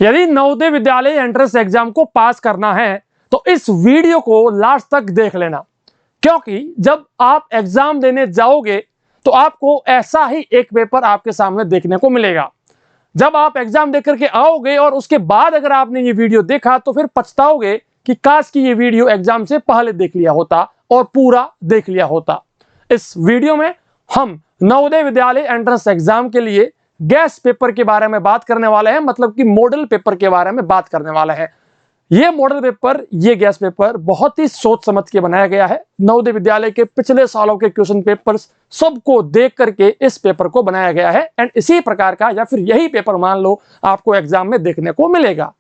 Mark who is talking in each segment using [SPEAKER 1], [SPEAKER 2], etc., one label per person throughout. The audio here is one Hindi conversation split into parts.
[SPEAKER 1] यदि नवोदय विद्यालय एंट्रेंस एग्जाम को पास करना है तो इस वीडियो को लास्ट तक देख लेना, क्योंकि जब आप एग्जाम देने जाओगे तो आपको ऐसा ही एक पेपर आपके सामने देखने को मिलेगा। जब आप एग्जाम देकर के आओगे और उसके बाद अगर आपने ये वीडियो देखा तो फिर पछताओगे कि काश कि ये वीडियो एग्जाम से पहले देख लिया होता और पूरा देख लिया होता। इस वीडियो में हम नवोदय विद्यालय एंट्रेंस एग्जाम के लिए गैस पेपर के बारे में बात करने वाले हैं, मतलब कि मॉडल पेपर के बारे में बात करने वाले हैं। ये मॉडल पेपर, ये गैस पेपर बहुत ही सोच समझ के बनाया गया है। नवोदय विद्यालय के पिछले सालों के क्वेश्चन पेपर्स सबको देख करके इस पेपर को बनाया गया है एंड इसी प्रकार का या फिर यही पेपर मान लो आपको एग्जाम में देखने को मिलेगा।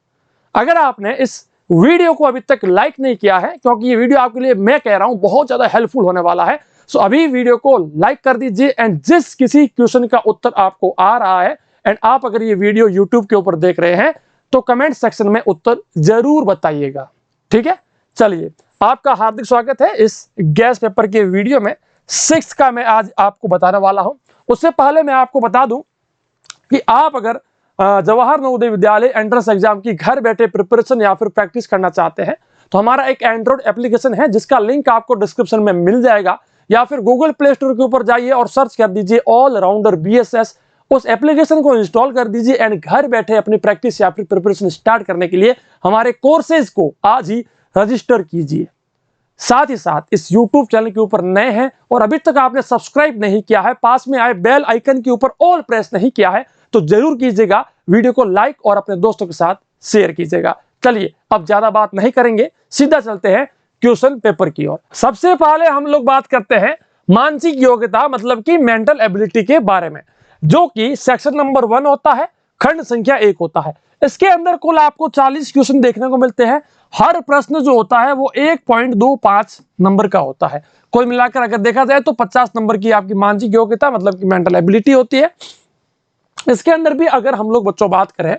[SPEAKER 1] अगर आपने इस वीडियो को अभी तक लाइक नहीं किया है, क्योंकि ये वीडियो आपके लिए मैं कह रहा हूं बहुत ज्यादा हेल्पफुल होने वाला है, सो अभी वीडियो को लाइक कर दीजिए एंड जिस किसी क्वेश्चन का उत्तर आपको आ रहा है एंड आप अगर ये वीडियो यूट्यूब के ऊपर देख रहे हैं तो कमेंट सेक्शन में उत्तर जरूर बताइएगा। ठीक है, चलिए आपका हार्दिक स्वागत है इस गैस पेपर के वीडियो में। 6 का मैं आज आपको बताने वाला हूं। उससे पहले मैं आपको बता दूं कि आप अगर जवाहर नवोदय विद्यालय एंट्रेंस एग्जाम की घर बैठे प्रिपरेशन या फिर प्रैक्टिस करना चाहते हैं तो हमारा एक एंड्रॉइड एप्लीकेशन है जिसका लिंक आपको डिस्क्रिप्शन में मिल जाएगा, या फिर गूगल प्ले स्टोर के ऊपर जाइए और सर्च कर दीजिए ऑल राउंडर बीएसएस। उस एप्लीकेशन को इंस्टॉल कर दीजिए एंड घर बैठे अपनी प्रैक्टिस या फिर प्रिपरेशन स्टार्ट करने के लिए हमारे कोर्सेज को आज ही रजिस्टर कीजिए। साथ ही साथ इस YouTube चैनल के ऊपर नए हैं और अभी तक आपने सब्सक्राइब नहीं किया है, पास में आए बेल आइकन के ऊपर ऑल प्रेस नहीं किया है तो जरूर कीजिएगा। वीडियो को लाइक और अपने दोस्तों के साथ शेयर कीजिएगा। चलिए अब ज्यादा बात नहीं करेंगे, सीधा चलते हैं क्वेश्चन पेपर की ओर। सबसे पहले हम लोग बात करते हैं मानसिक योग्यता मतलब कि मेंटल एबिलिटी के बारे में, जो कि सेक्शन नंबर 1 होता है, खंड संख्या 1 होता है। इसके अंदर कुल आपको 40 क्वेश्चन देखने को मिलते हैं। हर प्रश्न जो होता है वो 1.25 नंबर का होता है। कुल मिलाकर अगर देखा जाए तो 50 नंबर की आपकी मानसिक योग्यता मतलब कि मेंटल एबिलिटी होती है। इसके अंदर भी अगर हम लोग बच्चों बात करें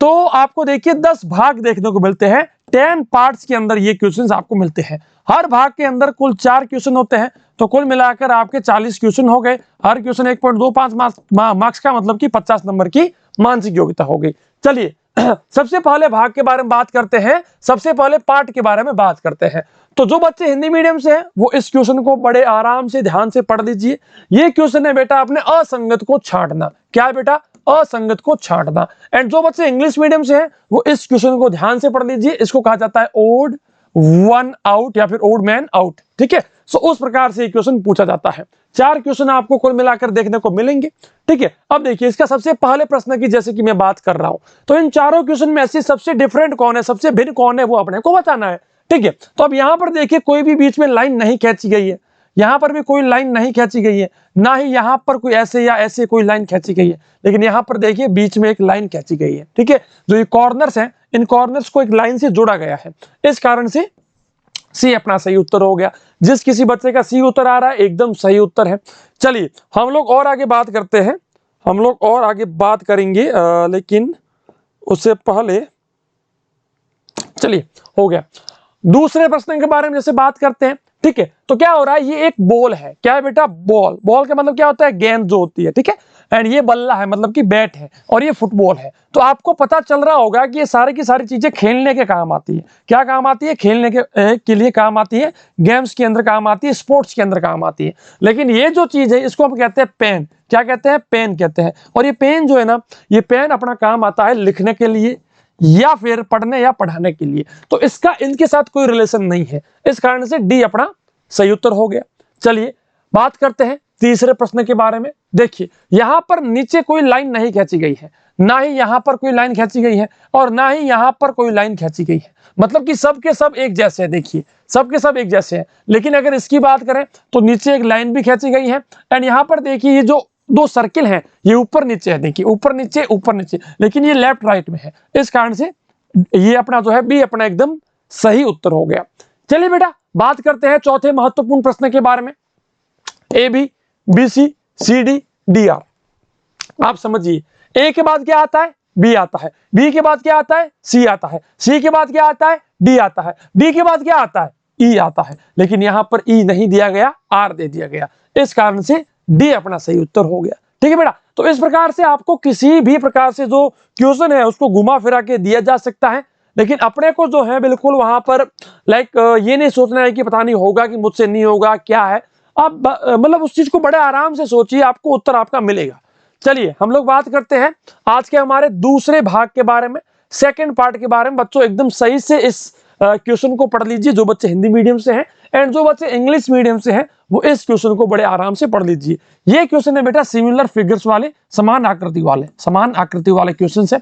[SPEAKER 1] तो आपको देखिए 10 भाग देखने को मिलते हैं। 10 पार्ट्स के अंदर ये क्वेश्चंस आपको मिलते हैं। हर भाग के अंदर कुल 4 क्वेश्चन होते हैं, तो कुल मिलाकर आपके 40 क्वेश्चन हो गए। हर क्वेश्चन 1.25 मार्क्स का मतलब कि 50 नंबर की मानसिक योग्यता हो गई। चलिए सबसे पहले भाग के बारे में बात करते हैं, सबसे पहले पार्ट के बारे में बात करते हैं। तो जो बच्चे हिंदी मीडियम से हैं वो इस क्वेश्चन को बड़े आराम से ध्यान से पढ़ लीजिए। ये क्वेश्चन है बेटा अपने असंगत को छांटना। क्या है बेटा? असंगत को छांटना। एंड जो बच्चे इंग्लिश मीडियम से हैं वो इस क्वेश्चन को ध्यान से पढ़ लीजिए। इसको कहा जाता है ओड वन आउट या फिर ओड मैन आउट। ठीक है, सो उस प्रकार से क्वेश्चन पूछा जाता है। 4 क्वेश्चन आपको कुल मिलाकर देखने को मिलेंगे। ठीक है, अब देखिए इसका सबसे पहले प्रश्न की जैसे कि मैं बात कर रहा हूं तो इन चारों क्वेश्चन में ऐसी सबसे डिफरेंट कौन है, सबसे भिन्न कौन है, वो अपने को बताना है। ठीक है, तो अब यहां पर देखिए कोई भी बीच में लाइन नहीं खींची गई है, यहां पर भी कोई लाइन नहीं खींची गई है, ना ही यहां पर कोई ऐसे या ऐसे कोई लाइन खींची गई है, लेकिन यहां पर देखिए बीच में एक लाइन खींची गई है। ठीक है, जो ये कॉर्नर्स हैं इन कॉर्नर्स को एक लाइन से जोड़ा गया है, इस कारण से सी अपना सही उत्तर हो गया। जिस किसी बच्चे का सी उत्तर आ रहा है एकदम सही उत्तर है। चलिए हम लोग और आगे बात करते हैं, हम लोग और आगे बात करेंगे लेकिन उससे पहले चलिए हो गया। दूसरे प्रश्न के बारे में जैसे बात करते हैं। ठीक है, तो क्या हो रहा है, ये एक बॉल है। क्या है बेटा? बॉल। बॉल का मतलब क्या होता है? गेंद जो होती है। ठीक है, एंड ये बल्ला है मतलब कि बैट है, और ये फुटबॉल है। तो आपको पता चल रहा होगा कि ये सारी की सारी चीजें खेलने के काम आती है। क्या काम आती है? खेलने के लिए काम आती है, गेम्स के अंदर काम आती है, स्पोर्ट्स के अंदर काम आती है। लेकिन ये जो चीज है इसको हम कहते हैं पेन। क्या कहते हैं? पेन कहते हैं। और ये पेन जो है ना, ये पेन अपना काम आता है लिखने के लिए या फिर पढ़ने या पढ़ाने के लिए। तो इसका इनके साथ कोई रिलेशन नहीं है, इस कारण से डी अपना सही उत्तर हो गया। चलिए बात करते हैं तीसरे प्रश्न के बारे में। देखिए यहां पर नीचे कोई लाइन नहीं खींची गई है, ना ही यहां पर कोई लाइन खींची गई है और ना ही यहां पर कोई लाइन खींची गई है, मतलब कि सब के सब एक जैसे हैं। देखिए सब के सब एक जैसे हैं, लेकिन अगर इसकी बात करें तो नीचे एक लाइन भी खींची गई है एंड यहां पर देखिए ये जो 2 सर्किल हैं ये ऊपर नीचे है। देखिए ऊपर नीचे, लेकिन ये लेफ्ट राइट में है, इस कारण से ये अपना जो है बी अपना एकदम सही उत्तर हो गया। चलिए बेटा बात करते हैं चौथे महत्वपूर्ण प्रश्न के बारे में। A B B C C D D R. आप समझिए, ए के बाद क्या आता है? बी आता है, बी के बाद क्या आता है? सी आता है, सी के बाद क्या आता है? डी आता है, डी के बाद क्या आता है? ई आता है। लेकिन यहां पर ई नहीं दिया गया, आर दे दिया गया, इस कारण से डी अपना सही उत्तर हो गया। ठीक है बेटा, तो इस प्रकार से आपको किसी भी प्रकार से जो क्वेश्चन है उसको घुमा फिरा के दिया जा सकता है, लेकिन अपने को जो है बिल्कुल वहां पर ये नहीं सोचना है कि पता नहीं होगा कि मुझसे नहीं होगा क्या है। आप मतलब उस चीज को बड़े आराम से सोचिए, आपको उत्तर आपका मिलेगा। चलिए हम लोग बात करते हैं आज के हमारे दूसरे भाग के बारे में, सेकंड पार्ट के बारे में। बच्चों एकदम सही से इस क्वेश्चन को पढ़ लीजिए, जो बच्चे हिंदी मीडियम से हैं एंड जो बच्चे इंग्लिश मीडियम से हैं वो इस क्वेश्चन को बड़े आराम से पढ़ लीजिए। ये क्वेश्चन है बेटा सिमिलर फिगर्स वाले, समान आकृति वाले क्वेश्चन है।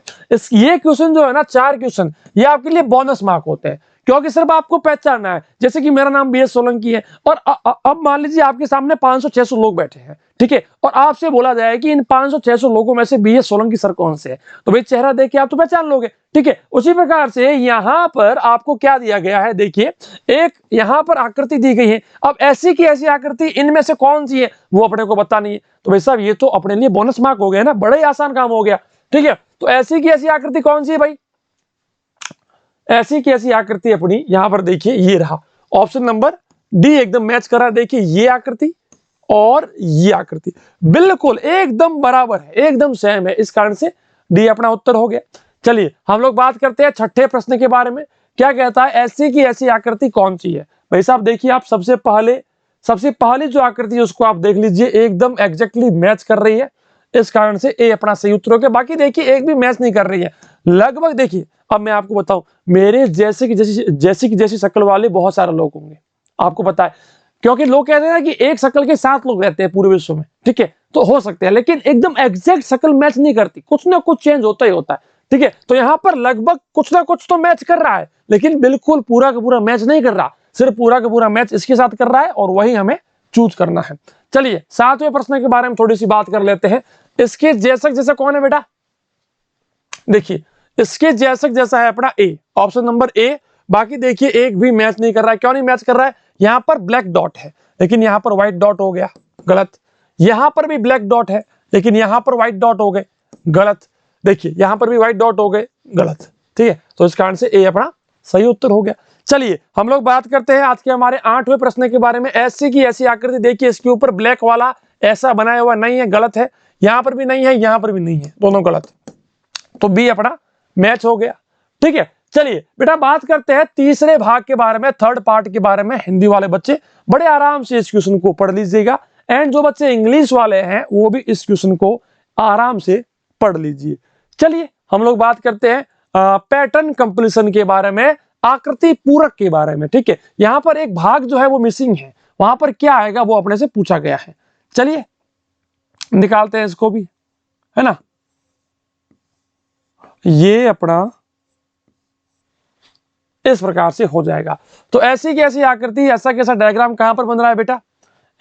[SPEAKER 1] ये क्वेश्चन जो है ना, 4 क्वेश्चन, ये आपके लिए बोनस मार्क होते हैं, क्योंकि सिर्फ आपको पहचानना है। जैसे कि मेरा नाम BS सोलंकी है और अब मान लीजिए आपके सामने 500-600 लोग बैठे हैं, ठीक है, और आपसे बोला जाए कि इन 500-600 लोगों में से BS सोलंकी सर कौन से है, तो भाई चेहरा देख के आप तो पहचान लोगे, ठीक है। उसी प्रकार से यहां पर आपको क्या दिया गया है, देखिए एक यहां पर आकृति दी गई है। अब ऐसी की ऐसी आकृति इनमें से कौन सी है वो अपने को पता नहीं है, तो भाई साहब ये तो अपने लिए बोनस मार्क हो गया ना, बड़ा ही आसान काम हो गया, ठीक है। तो ऐसी की ऐसी आकृति कौन सी है भाई, ऐसी की ऐसी आकृति अपनी यहां पर देखिए ये रहा, ऑप्शन नंबर डी एकदम मैच कर रहा है। देखिए ये आकृति और ये आकृति बिल्कुल एकदम बराबर है, एकदम सेम है, इस कारण से डी अपना उत्तर हो गया। चलिए हम लोग बात करते हैं छठे प्रश्न के बारे में। क्या कहता है, ऐसी की ऐसी आकृति कौन सी है। भाई साहब देखिए, आप सबसे पहले जो आकृति है उसको आप देख लीजिए, एकदम एग्जैक्टली मैच कर रही है, इस कारण से ए अपना सही उत्तर हो गया। बाकी देखिए एक भी मैच नहीं कर रही है लगभग। देखिए अब मैं आपको बताऊं, मेरे जैसी शक्ल वाले बहुत सारे लोग होंगे, आपको पता है, क्योंकि लोग कहते हैं ना कि एक शक्ल के 7 लोग रहते हैं पूरे विश्व में, ठीक है, तो हो सकते हैं, लेकिन एकदम एग्जैक्ट शक्ल मैच नहीं करती, कुछ ना कुछ चेंज होता ही होता है, ठीक है। तो यहां पर लगभग कुछ ना कुछ तो मैच कर रहा है, लेकिन बिल्कुल पूरा का पूरा मैच नहीं कर रहा, सिर्फ पूरा का पूरा मैच इसके साथ कर रहा है और वही हमें चूज करना है। चलिए 7वें प्रश्न के बारे में थोड़ी सी बात कर लेते हैं। इसके जैसा कौन है बेटा, देखिए इसके जैसा है अपना ए, ऑप्शन नंबर ए। बाकी देखिए एक भी मैच नहीं कर रहा है, क्यों नहीं मैच कर रहा है, यहां पर ब्लैक डॉट है लेकिन यहां पर व्हाइट डॉट हो गया, गलत। यहां पर भी ब्लैक डॉट है लेकिन यहां पर व्हाइट डॉट हो गए, गलत। देखिए यहां पर भी व्हाइट डॉट हो गए, गलत, ठीक है। तो इस कारण से ए अपना सही उत्तर हो गया। चलिए हम लोग बात करते हैं आज के हमारे 8वें प्रश्न के बारे में। ऐसी की ऐसी आकृति, देखिए इसके ऊपर ब्लैक वाला ऐसा बनाया हुआ नहीं है, गलत है। यहां पर भी नहीं है, यहां पर भी नहीं है, दोनों गलत, तो बी अपना मैच हो गया, ठीक है। चलिए बेटा बात करते हैं तीसरे भाग के बारे में, थर्ड पार्ट के बारे में। हिंदी वाले बच्चे बड़े आराम से इस क्वेश्चन को पढ़ लीजिएगा एंड जो बच्चे इंग्लिश वाले हैं वो भी इस क्वेश्चन को आराम से पढ़ लीजिए। चलिए हम लोग बात करते हैं पैटर्न कंप्लीशन के बारे में, आकृति पूरक के बारे में, ठीक है। यहां पर एक भाग जो है वो मिसिंग है, वहां पर क्या आएगा वो अपने से पूछा गया है। चलिए निकालते हैं इसको भी, है ना। ये अपना इस प्रकार से हो जाएगा। तो ऐसी की ऐसी आकृति, ऐसा कैसा डायग्राम कहां पर बन रहा है बेटा,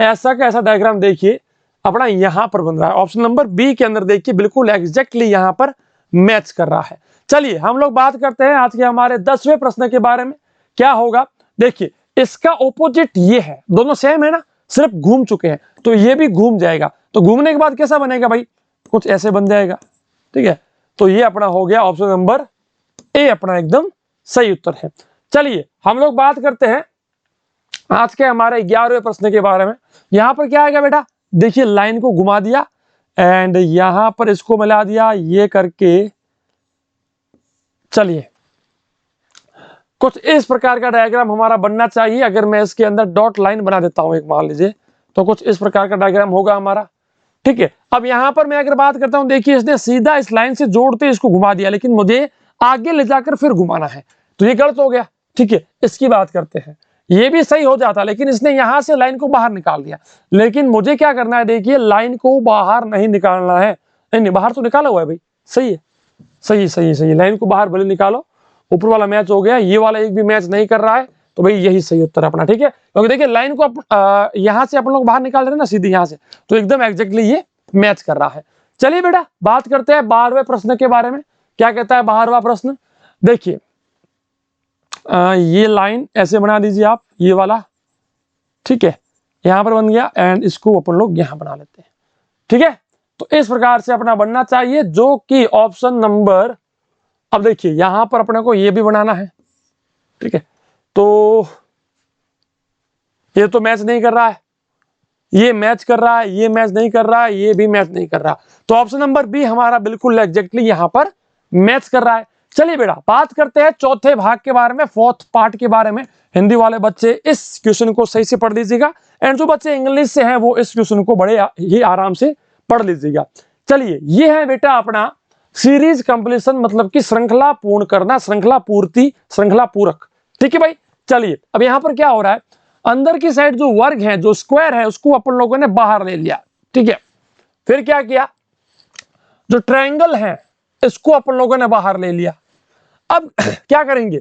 [SPEAKER 1] ऐसा का ऐसा डायग्राम देखिए अपना यहां पर बन रहा है, ऑप्शन नंबर बी के अंदर देखिए बिल्कुल एग्जैक्टली यहां पर मैच कर रहा है। चलिए हम लोग बात करते हैं आज के हमारे 10वें प्रश्न के बारे में। क्या होगा, देखिए इसका ऑपोजिट ये है, दोनों सेम है ना, सिर्फ घूम चुके हैं, तो ये भी घूम जाएगा। तो घूमने के बाद कैसा बनेगा भाई, कुछ ऐसे बन जाएगा, ठीक है। तो ये अपना हो गया ऑप्शन नंबर ए अपना एकदम सही उत्तर है। चलिए हम लोग बात करते हैं आज के हमारे 11वें प्रश्न के बारे में। यहां पर क्या आएगा बेटा, देखिए लाइन को घुमा दिया एंड यहां पर इसको मिला दिया, ये करके चलिए कुछ इस प्रकार का डायग्राम हमारा बनना चाहिए। अगर मैं इसके अंदर डॉट लाइन बना देता हूं एक, मान लीजिए, तो कुछ इस प्रकार का डायग्राम होगा हमारा, ठीक है। अब यहां पर मैं अगर बात करता हूं, देखिए इसने सीधा इस लाइन से जोड़ते इसको घुमा दिया, लेकिन मुझे आगे ले जाकर फिर घुमाना है, तो ये गलत हो गया, ठीक है। इसकी बात करते हैं, ये भी सही हो जाता, लेकिन इसने यहां से लाइन को बाहर निकाल दिया। लेकिन मुझे क्या करना है, देखिए लाइन को बाहर नहीं निकालना है, नहीं बाहर तो निकाला हुआ है भाई, सही है, सही, लाइन को बाहर भले निकालो, ऊपर वाला मैच हो गया, ये वाला एक भी मैच नहीं कर रहा है, तो भाई यही सही उत्तर है अपना, ठीक है। क्योंकि देखिए लाइन को यहां से अपन लोग बाहर निकाल रहे हैं ना सीधी यहां से, तो एकदम एग्जैक्टली ये मैच कर रहा है। चलिए बेटा बात करते हैं 12वें प्रश्न के बारे में। क्या कहता है 12वां प्रश्न, देखिए ये लाइन ऐसे बना दीजिए आप, ये वाला, ठीक है, यहां पर बन गया एंड इसको अपन लोग यहां बना लेते हैं, ठीक है। तो इस प्रकार से अपना बनना चाहिए, जो कि ऑप्शन नंबर, अब देखिए यहां पर अपने को ये भी बनाना है, ठीक है। तो ये तो मैच नहीं कर रहा है, ये मैच कर रहा है, ये मैच नहीं कर रहा है, ये भी मैच नहीं कर रहा। तो ऑप्शन नंबर बी हमारा बिल्कुल एग्जैक्टली यहाँ पर मैच कर रहा है। चलिए बेटा बात करते हैं चौथे भाग के बारे में, फोर्थ पार्ट के बारे में। हिंदी वाले बच्चे इस क्वेश्चन को सही से पढ़ लीजिएगा, एंड जो बच्चे इंग्लिश से हैं वो इस क्वेश्चन को बड़े ही आराम से पढ़ लीजिएगा। चलिए ये है बेटा अपना सीरीज कंप्लीशन, मतलब कि श्रृंखला पूर्ण करना, श्रृंखला पूर्ति, श्रृंखला पूरक। ठीक है भाई। चलिए अब यहां पर क्या हो रहा है, अंदर की साइड जो वर्ग है, जो स्क्वायर है, उसको अपन लोगों ने बाहर ले लिया। ठीक है, फिर क्या किया, जो ट्रायंगल है इसको अपन लोगों ने बाहर ले लिया। अब क्या करेंगे,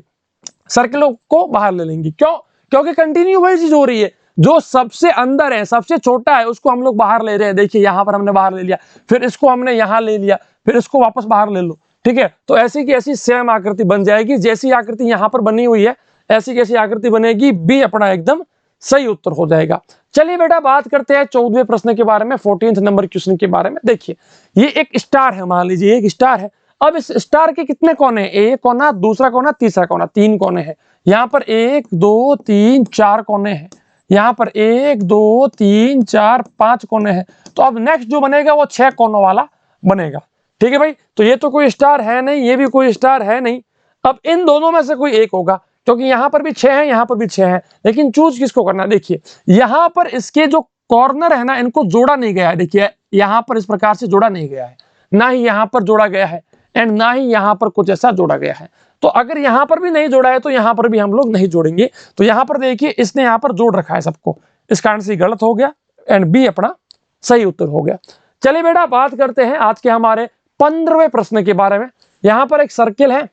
[SPEAKER 1] सर्किलों को बाहर ले लेंगे। क्यों? क्योंकि कंटिन्यू वही चीज हो रही है। जो सबसे अंदर है, सबसे छोटा है, उसको हम लोग बाहर ले रहे हैं। देखिए यहां पर हमने बाहर ले लिया, फिर इसको हमने यहां ले लिया, फिर इसको वापस बाहर ले लो। ठीक है, तो ऐसी की ऐसी सेम आकृति बन जाएगी। जैसी आकृति यहां पर बनी हुई है ऐसी कैसी आकृति बनेगी, बी अपना एकदम सही उत्तर हो जाएगा। चलिए बेटा बात करते हैं 14वें प्रश्न के बारे में, 14th नंबर क्वेश्चन के बारे में। देखिए ये एक स्टार है, मान लीजिए एक स्टार है। अब इस स्टार के कितने कोने हैं, एक कोना, दूसरा कोना, तीसरा कोना, 3 कोने हैं। यहाँ पर 1 2 3 4 कोने हैं, यहाँ पर 1 2 3 4 5 कोने हैं। तो अब नेक्स्ट जो बनेगा वो 6 कोनों वाला बनेगा। ठीक है भाई, तो ये तो कोई स्टार है नहीं, ये भी कोई स्टार है नहीं। अब इन दोनों में से कोई एक होगा, क्योंकि यहां पर भी 6 है, यहां पर भी 6 है, लेकिन चूज किसको करना है। देखिए यहां पर इसके जो कॉर्नर है ना, इनको जोड़ा नहीं गया है। देखिए यहां पर इस प्रकार से जोड़ा नहीं गया है, ना ही यहां पर जोड़ा गया है, एंड ना ही यहां पर कुछ ऐसा जोड़ा गया है। तो अगर यहां पर भी नहीं जोड़ा है तो यहां पर भी हम लोग नहीं जोड़ेंगे। तो यहां पर देखिए इसने यहां पर जोड़ रखा है सबको, इस कारण से गलत हो गया, एंड बी अपना सही उत्तर हो गया। चलिए बेटा बात करते हैं आज के हमारे 15वें प्रश्न के बारे में। यहां पर एक सर्किल है,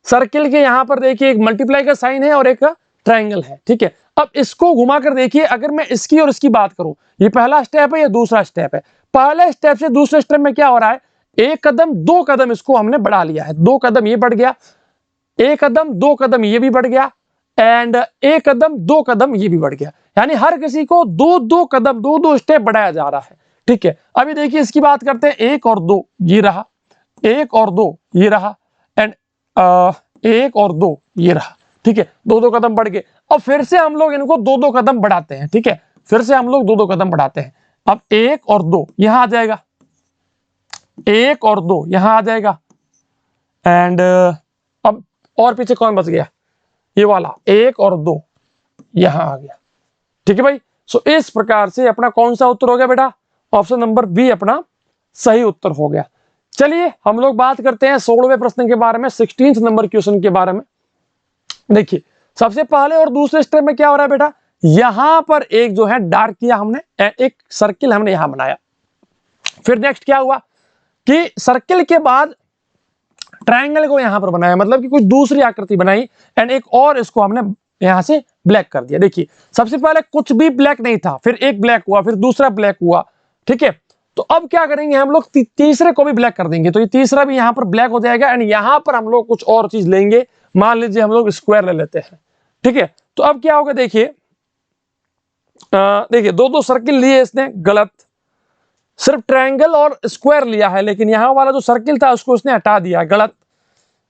[SPEAKER 1] सर्किल के यहां पर देखिए एक मल्टीप्लाई का साइन है और एक ट्रायंगल है। ठीक है, अब इसको घुमाकर देखिए, अगर मैं इसकी और इसकी बात करूं, ये पहला स्टेप है, ये दूसरा स्टेप है। पहले स्टेप से दूसरे स्टेप में क्या हो रहा है, एक कदम 2 कदम इसको हमने बढ़ा लिया है। 2 कदम ये बढ़ गया, 1 कदम 2 कदम ये भी बढ़ गया, एंड 1 कदम 2 कदम ये भी बढ़ गया। यानी हर किसी को 2-2 कदम, 2-2 स्टेप बढ़ाया जा रहा है। ठीक है, अभी देखिए इसकी बात करते हैं, 1 और 2 ये रहा, 1 और 2 ये रहा, एंड 1 और 2 ये रहा। ठीक है, 2-2 कदम बढ़ गए। अब फिर से हम लोग इनको 2-2 कदम बढ़ाते हैं। ठीक है, फिर से हम लोग 2-2 कदम बढ़ाते हैं। अब 1 और 2 यहां आ जाएगा, 1 और 2 यहां आ जाएगा, एंड अब और पीछे कौन बच गया, ये वाला 1 और 2 यहां आ गया। ठीक है भाई, सो इस प्रकार से अपना कौन सा उत्तर हो गया बेटा, ऑप्शन नंबर बी अपना सही उत्तर हो गया। चलिए हम लोग बात करते हैं 16वें प्रश्न के बारे में, 16th नंबर क्वेश्चन के बारे में। देखिए सबसे पहले और दूसरे स्टेप में क्या हो रहा है बेटा, यहां पर एक जो है डार्क किया हमने, एक सर्किल हमने यहां बनाया। फिर नेक्स्ट क्या हुआ कि सर्किल के बाद ट्रायंगल को यहां पर बनाया, मतलब कि कुछ दूसरी आकृति बनाई, एंड एक और इसको हमने यहां से ब्लैक कर दिया। देखिए सबसे पहले कुछ भी ब्लैक नहीं था, फिर एक ब्लैक हुआ, फिर दूसरा ब्लैक हुआ। ठीक है, तो अब क्या करेंगे हम लोग, तीसरे को भी ब्लैक कर देंगे, तो ये तीसरा भी यहां पर ब्लैक हो जाएगा, एंड यहां पर हम लोग कुछ और चीज लेंगे। मान लीजिए हम लोग स्क्वायर ले लेते हैं। ठीक है, तो अब क्या होगा, देखिए देखिए 2-2 सर्किल लिए इसने, गलत। सिर्फ ट्रायंगल और स्क्वायर लिया है, लेकिन यहां वाला जो सर्किल था उसको उसने हटा दिया, गलत।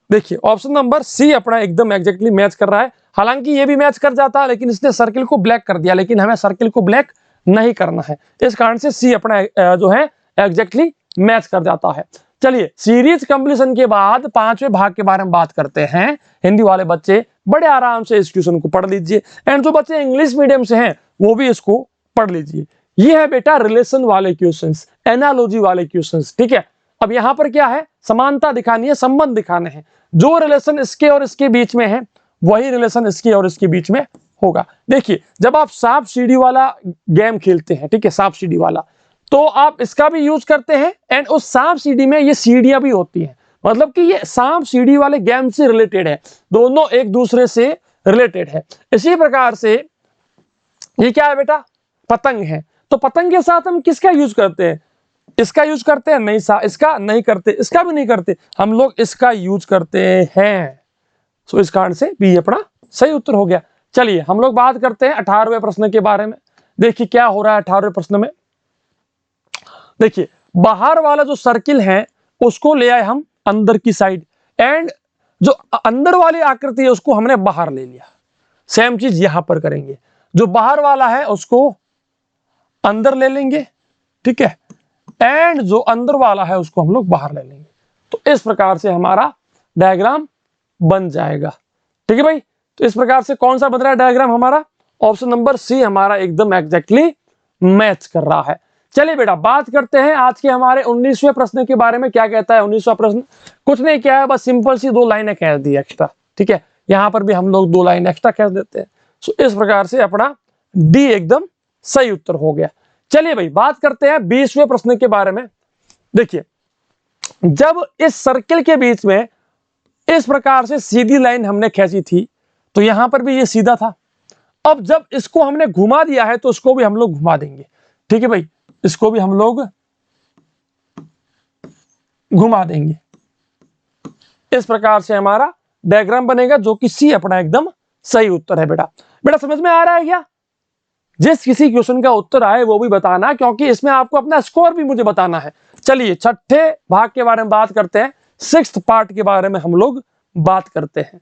[SPEAKER 1] देखिए ऑप्शन नंबर सी अपना एकदम एग्जैक्टली मैच कर रहा है। हालांकि ये भी मैच कर जाता, लेकिन इसने सर्किल को ब्लैक कर दिया, लेकिन हमें सर्किल को ब्लैक नहीं करना है, इस कारण से सी अपना जो है एग्जैक्टली मैच कर जाता है। चलिए सीरीज कंप्लीशन के बाद 5वें भाग के बारे में बात करते हैं। हिंदी वाले बच्चे बड़े आराम से इस क्वेश्चन को पढ़ लीजिए, एंड जो बच्चे इंग्लिश मीडियम से हैं वो भी इसको पढ़ लीजिए। ये है बेटा रिलेशन वाले क्वेश्चंस, एनालॉजी वाले क्वेश्चंस। ठीक है, अब यहां पर क्या है, समानता दिखानी है, संबंध दिखाने हैं। जो रिलेशन इसके और इसके बीच में है वही रिलेशन इसके और इसके बीच में होगा। देखिए जब आप सांप सीढ़ी वाला गेम खेलते हैं, ठीक है, सांप सीढ़ी वाला, तो आप इसका भी यूज करते हैं, एंड उस सांप सीढ़ी में ये सीढ़ियां भी होती हैं, मतलब कि ये सांप सीढ़ी वाले गेम से रिलेटेड है, दोनों एक दूसरे से रिलेटेड है। इसी प्रकार से ये क्या है बेटा, पतंग है। तो पतंग के साथ हम किसका यूज करते हैं, इसका यूज करते हैं, नहीं इसका नहीं करते, इसका भी नहीं करते, हम लोग इसका यूज करते हैं। सो इस कारण से बी अपना सही उत्तर हो गया। चलिए हम लोग बात करते हैं 18वें प्रश्न के बारे में। देखिए क्या हो रहा है 18वें प्रश्न में। देखिए बाहर वाला जो सर्किल है उसको ले आए हम अंदर की साइड, एंड जो अंदर वाली आकृति है उसको हमने बाहर ले लिया। सेम चीज यहां पर करेंगे, जो बाहर वाला है उसको अंदर ले लेंगे, ठीक है, एंड जो अंदर वाला है उसको हम लोग बाहर ले लेंगे। तो इस प्रकार से हमारा डायग्राम बन जाएगा, ठीक है भाई। तो इस प्रकार से कौन सा बन रहा है डायग्राम हमारा, ऑप्शन नंबर सी हमारा एकदम एग्जैक्टली मैच कर रहा है। चलिए बेटा बात करते हैं आज के हमारे 19वें प्रश्न के बारे में। क्या कहता है 19वां प्रश्न, कुछ नहीं क्या है, बस सिंपल सी 2 लाइनें कह दी एक्स्ट्रा, ठीक है। यहां पर भी हम लोग 2 लाइन एक्स्ट्रा कह देते हैं। सो इस प्रकार से अपना डी एकदम सही उत्तर हो गया। चलिए भाई बात करते हैं 20वें प्रश्न के बारे में। देखिए जब इस सर्किल के बीच में इस प्रकार से सीधी लाइन हमने खींची थी तो यहां पर भी ये सीधा था। अब जब इसको हमने घुमा दिया है तो इसको भी हम लोग घुमा देंगे, ठीक है भाई, इसको भी हम लोग घुमा देंगे। इस प्रकार से हमारा डायग्राम बनेगा जो कि सी अपना एकदम सही उत्तर है। बेटा बेटा समझ में आ रहा है क्या? जिस किसी क्वेश्चन का उत्तर आए वो भी बताना, क्योंकि इसमें आपको अपना स्कोर भी मुझे बताना है। चलिए छठे भाग के बारे में बात करते हैं, 6th पार्ट के बारे में हम लोग बात करते हैं।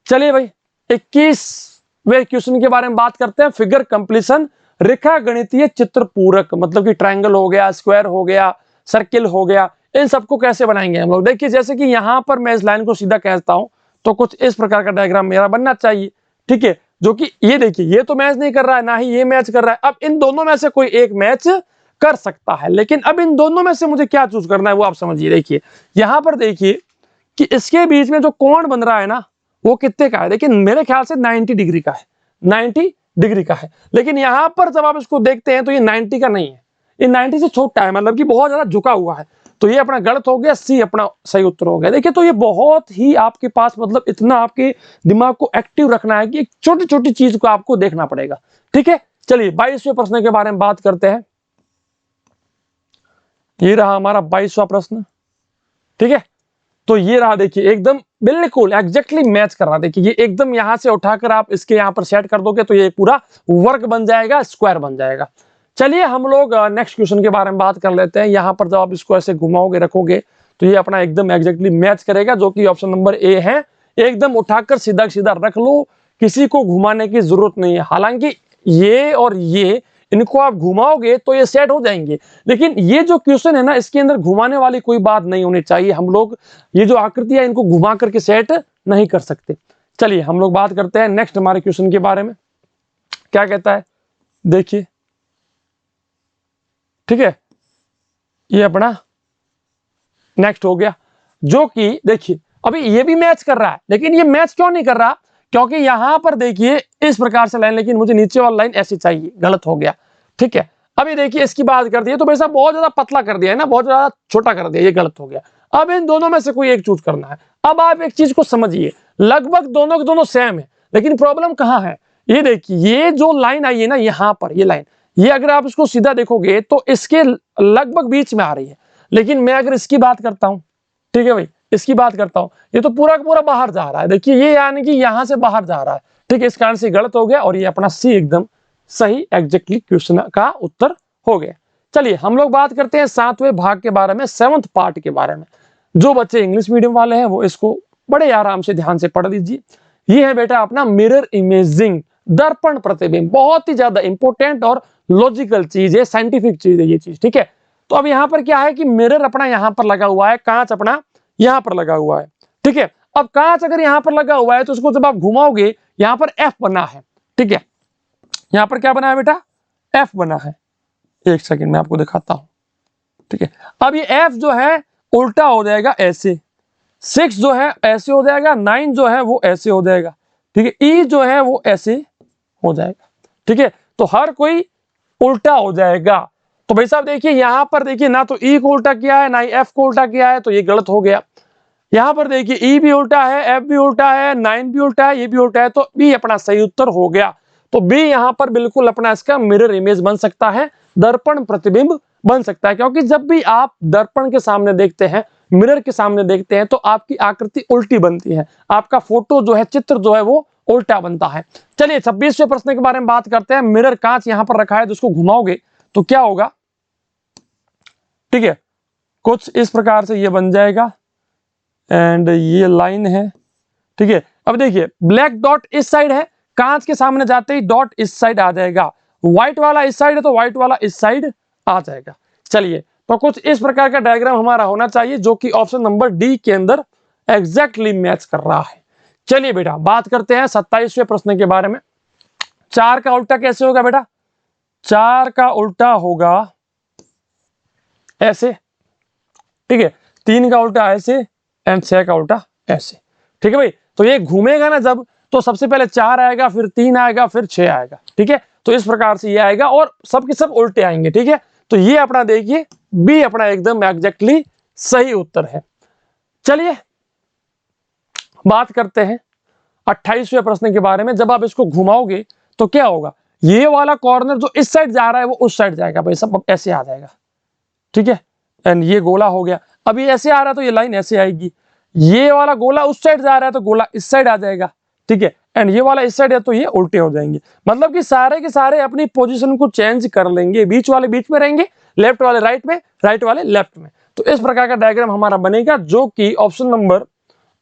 [SPEAKER 1] चलिए भाई 21वें क्वेश्चन के बारे में बात करते हैं, फिगर कंप्लीशन, रेखा गणितीय चित्र पूरक, मतलब कि ट्रायंगल हो गया, स्क्वायर हो गया, सर्किल हो गया, इन सबको कैसे बनाएंगे हम लोग। देखिए जैसे कि यहां पर मैं इस लाइन को सीधा कहता हूं तो कुछ इस प्रकार का डायग्राम मेरा बनना चाहिए, ठीक है, जो कि ये देखिए ये तो मैच नहीं कर रहा है, ना ही ये मैच कर रहा है। अब इन दोनों में से कोई एक मैच कर सकता है, लेकिन अब इन दोनों में से मुझे क्या चूज करना है वो आप समझिए। देखिए यहां पर देखिए कि इसके बीच में जो कोण बन रहा है ना वो कितने का है, देखिए मेरे ख्याल से 90 डिग्री का है, 90 डिग्री का है। लेकिन यहां पर जब आप इसको देखते हैं तो ये 90 का नहीं है, ये 90 से छोटा है, मतलब कि बहुत ज्यादा झुका हुआ है। तो ये अपना गलत हो गया, सी अपना सही उत्तर हो गया। देखिए तो ये बहुत ही आपके पास मतलब इतना आपके दिमाग को एक्टिव रखना है कि एक छोटी छोटी चीज को आपको देखना पड़ेगा, ठीक है। चलिए 22वें प्रश्न के बारे में बात करते हैं। ये रहा हमारा 22वां प्रश्न, ठीक है। तो ये रहा देखिए एकदम बिल्कुल एग्जैक्टली मैच कर रहा है। देखिए ये एकदम यहां से उठाकर आप इसके यहां पर सेट कर दोगे तो ये पूरा वर्ग बन जाएगा, स्क्वायर बन जाएगा। चलिए हम लोग नेक्स्ट क्वेश्चन के बारे में बात कर लेते हैं। यहां पर जब आप इसको ऐसे घुमाओगे रखोगे तो ये अपना एकदम एग्जैक्टली मैच करेगा, जो कि ऑप्शन नंबर ए है। एकदम उठाकर सीधा सीधा रख लो, किसी को घुमाने की जरूरत नहीं है। हालांकि ये और ये इनको आप घुमाओगे तो ये सेट हो जाएंगे, लेकिन ये जो क्वेश्चन है ना इसके अंदर घुमाने वाली कोई बात नहीं होनी चाहिए। हम लोग ये जो आकृतियां इनको घुमा करके सेट नहीं कर सकते। चलिए हम लोग बात करते हैं नेक्स्ट हमारे क्वेश्चन के बारे में। क्या कहता है देखिए, ठीक है, ये अपना नेक्स्ट हो गया, जो कि देखिए अभी ये भी मैच कर रहा है, लेकिन ये मैच क्यों नहीं कर रहा, क्योंकि यहां पर देखिए इस प्रकार से लाइन, लेकिन मुझे नीचे वाला लाइन ऐसी चाहिए, गलत हो गया, ठीक है। अभी देखिए इसकी बात कर दी है तो भाई साहब बहुत ज्यादा पतला कर दिया है ना, बहुत ज्यादा छोटा कर दिया, ये गलत हो गया। अब इन दोनों में से कोई एक चूज करना है। अब आप एक चीज को समझिए, लगभग दोनों के दोनों सेम है, लेकिन प्रॉब्लम कहां है, ये देखिए ये जो लाइन आई है ना यहां पर, ये लाइन, ये अगर आप इसको सीधा देखोगे तो इसके लगभग बीच में आ रही है। लेकिन मैं अगर इसकी बात करता हूं, ठीक है भाई, इसकी बात करता हूं, ये तो पूरा का पूरा बाहर जा रहा है। देखिए ये यानी कि यहां से बाहर जा रहा है, ठीक है, इस कारण से गलत हो गया और ये अपना सी एकदम सही एग्जैक्टली क्वेश्चन का उत्तर हो गया। चलिए हम लोग बात करते हैं 7वें भाग के बारे में, 7th पार्ट के बारे में। जो बच्चे इंग्लिश मीडियम वाले हैं वो इसको बड़े आराम से ध्यान से पढ़ लीजिए। ये है बेटा अपना मिरर इमेजिंग, दर्पण प्रतिबिंब, बहुत ही ज्यादा इंपॉर्टेंट और लॉजिकल चीज है, साइंटिफिक चीज है ये चीज, ठीक है। तो अब यहाँ पर क्या है कि मिरर अपना यहाँ पर लगा हुआ है, कांच अपना यहाँ पर लगा हुआ है, ठीक है। अब कांच अगर यहाँ पर लगा हुआ है तो उसको जब आप घुमाओगे यहाँ पर एफ बना है, ठीक है, यहाँ पर क्या बना है बेटा, एफ बना है। एक सेकंड में आपको दिखाता हूं, ठीक है। अब ये एफ जो है उल्टा हो जाएगा ऐसे, 6 जो है ऐसे हो जाएगा, 9 जो है वो ऐसे हो जाएगा, ठीक है, ई जो है वो ऐसे हो जाएगा, ठीक है। तो हर कोई उल्टा हो जाएगा। तो भाई साहब देखिए यहां पर देखिए ना तो ई को उल्टा किया है ना ही एफ को उल्टा किया है, तो ये गलत हो गया। यहां पर देखिए ई भी उल्टा है, एफ भी उल्टा है, 9 भी उल्टा है, ये भी उल्टा है, तो बी अपना सही उत्तर हो गया। तो बी यहां पर बिल्कुल अपना इसका मिरर इमेज बन सकता है, दर्पण प्रतिबिंब बन सकता है, क्योंकि जब भी आप दर्पण के सामने देखते हैं, मिरर के सामने देखते हैं तो आपकी आकृति उल्टी बनती है, आपका फोटो जो है, चित्र जो है वो उल्टा बनता है। चलिए 26वें प्रश्न के बारे में बात करते हैं। मिरर कांच यहां पर रखा है, जिसको घुमाओगे तो क्या होगा, ठीक है, कुछ इस प्रकार से ये बन जाएगा एंड ये लाइन है, ठीक है। अब देखिए ब्लैक डॉट इस साइड है, कांच के सामने जाते ही डॉट इस साइड आ जाएगा व्हाइट वाला इस साइड है तो व्हाइट वाला इस साइड आ जाएगा। चलिए, तो कुछ इस प्रकार का डायग्राम हमारा होना चाहिए जो कि ऑप्शन नंबर डी के अंदर एग्जैक्टली मैच कर रहा है। चलिए बेटा, बात करते हैं 27वें प्रश्न के बारे में। 4 का उल्टा कैसे होगा बेटा? 4 का उल्टा होगा ऐसे, ठीक है। 3 का उल्टा ऐसे एंड 6 का उल्टा ऐसे, ठीक है भाई। तो ये घूमेगा ना जब, तो सबसे पहले 4 आएगा, फिर 3 आएगा, फिर 6 आएगा, ठीक है। तो इस प्रकार से ये आएगा और सब के सब उल्टे आएंगे, ठीक है। तो ये अपना देखिए बी अपना एकदम एग्जैक्टली सही उत्तर है। चलिए बात करते हैं 28वें प्रश्न के बारे में। जब आप इसको घुमाओगे तो क्या होगा? ये वाला कॉर्नर जो इस साइड जा रहा है वो उस साइड जाएगा भाई, सब ऐसे आ जाएगा, ठीक है। एंड ये गोला हो गया। अब ये ऐसे आ रहा है तो ये लाइन ऐसे आएगी। ये वाला गोला उस साइड जा रहा है तो गोला इस साइड आ जाएगा, ठीक है। एंड ये वाला इस साइड है तो ये उल्टे हो जाएंगे। मतलब कि सारे के सारे अपनी पोजीशन को चेंज कर लेंगे, बीच वाले बीच में रहेंगे, लेफ्ट वाले राइट में, राइट वाले लेफ्ट में। तो इस प्रकार का डायग्राम हमारा बनेगा जो कि ऑप्शन नंबर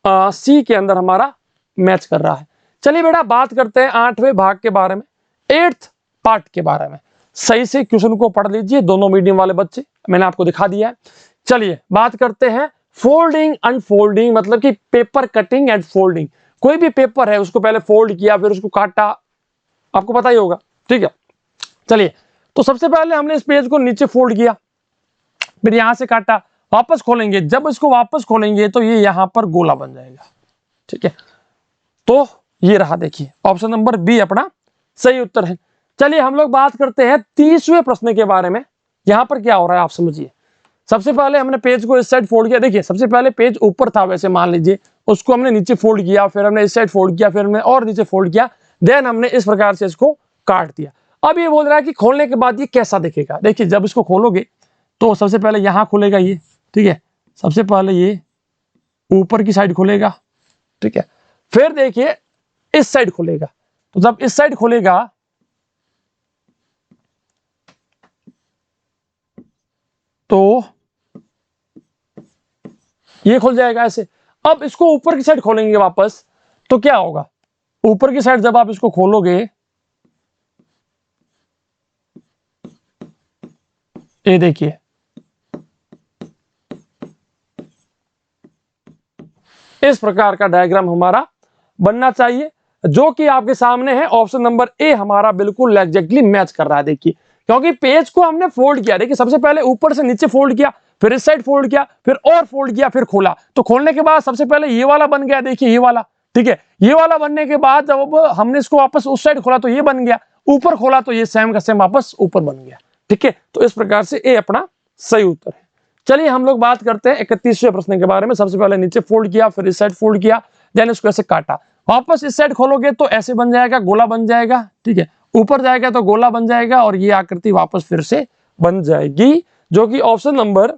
[SPEAKER 1] सी के अंदर हमारा मैच कर रहा है। चलिए बेटा, बात करते हैं 8वें भाग के बारे में, 8th पार्ट के बारे में। सही से क्वेश्चन को पढ़ लीजिए दोनों मीडियम वाले बच्चे, मैंने आपको दिखा दिया है। चलिए बात करते हैं फोल्डिंग अनफोल्डिंग, मतलब कि पेपर कटिंग एंड फोल्डिंग। कोई भी पेपर है उसको पहले फोल्ड किया, फिर उसको काटा, आपको पता ही होगा, ठीक है। चलिए, तो सबसे पहले हमने इस पेज को नीचे फोल्ड किया, फिर यहां से काटा, वापस खोलेंगे। जब इसको वापस खोलेंगे तो ये यहां पर गोला बन जाएगा, ठीक है। तो ये रहा, देखिए ऑप्शन नंबर बी अपना सही उत्तर है। चलिए हम लोग बात करते हैं 30वें प्रश्न के बारे में। यहां पर क्या हो रहा है आप समझिए। सबसे पहले हमने पेज को इस साइड फोल्ड किया। देखिए सबसे पहले पेज ऊपर था, वैसे मान लीजिए, उसको हमने नीचे फोल्ड किया, फिर हमने इस साइड फोल्ड किया, फिर हमने और नीचे फोल्ड किया, देन हमने इस प्रकार से इसको काट दिया। अब ये बोल रहा है कि खोलने के बाद ये कैसा दिखेगा। देखिए जब इसको खोलोगे तो सबसे पहले यहां खुलेगा ये, ठीक है। सबसे पहले ये ऊपर की साइड खुलेगा, ठीक है। फिर देखिए इस साइड खुलेगा। तो जब इस साइड खुलेगा तो ये खुल जाएगा ऐसे। अब इसको ऊपर की साइड खोलेंगे वापस तो क्या होगा? ऊपर की साइड जब आप इसको खोलोगे, ये देखिए इस प्रकार का डायग्राम हमारा बनना चाहिए जो कि आपके सामने है। ऑप्शन नंबर ए हमारा बिल्कुल एग्जैक्टली मैच कर रहा है। देखिए क्योंकि पेज को हमने फोल्ड किया, देखिए सबसे पहले ऊपर से नीचे फोल्ड किया, फिर इस साइड फोल्ड किया, फिर और फोल्ड किया, फिर खोला। तो खोलने के बाद सबसे पहले ये वाला बन गया, देखिए ये वाला, ठीक है। ये वाला बनने के बाद जब हमने इसको वापस उस साइड खोला तो ये बन गया, ऊपर खोला तो ये सेम का सेम वापस ऊपर बन गया, ठीक है। तो इस प्रकार से ए अपना सही उत्तर है। चलिए हम लोग बात करते हैं 31वें प्रश्न के बारे में। सबसे पहले नीचे फोल्ड किया, फिर इस साइड फोल्ड किया, देन इसको ऐसे काटा, वापस इस साइड खोलोगे तो ऐसे बन जाएगा, गोला बन जाएगा, ठीक है। ऊपर जाएगा तो गोला बन जाएगा और ये आकृति वापस फिर से बन जाएगी जो कि ऑप्शन नंबर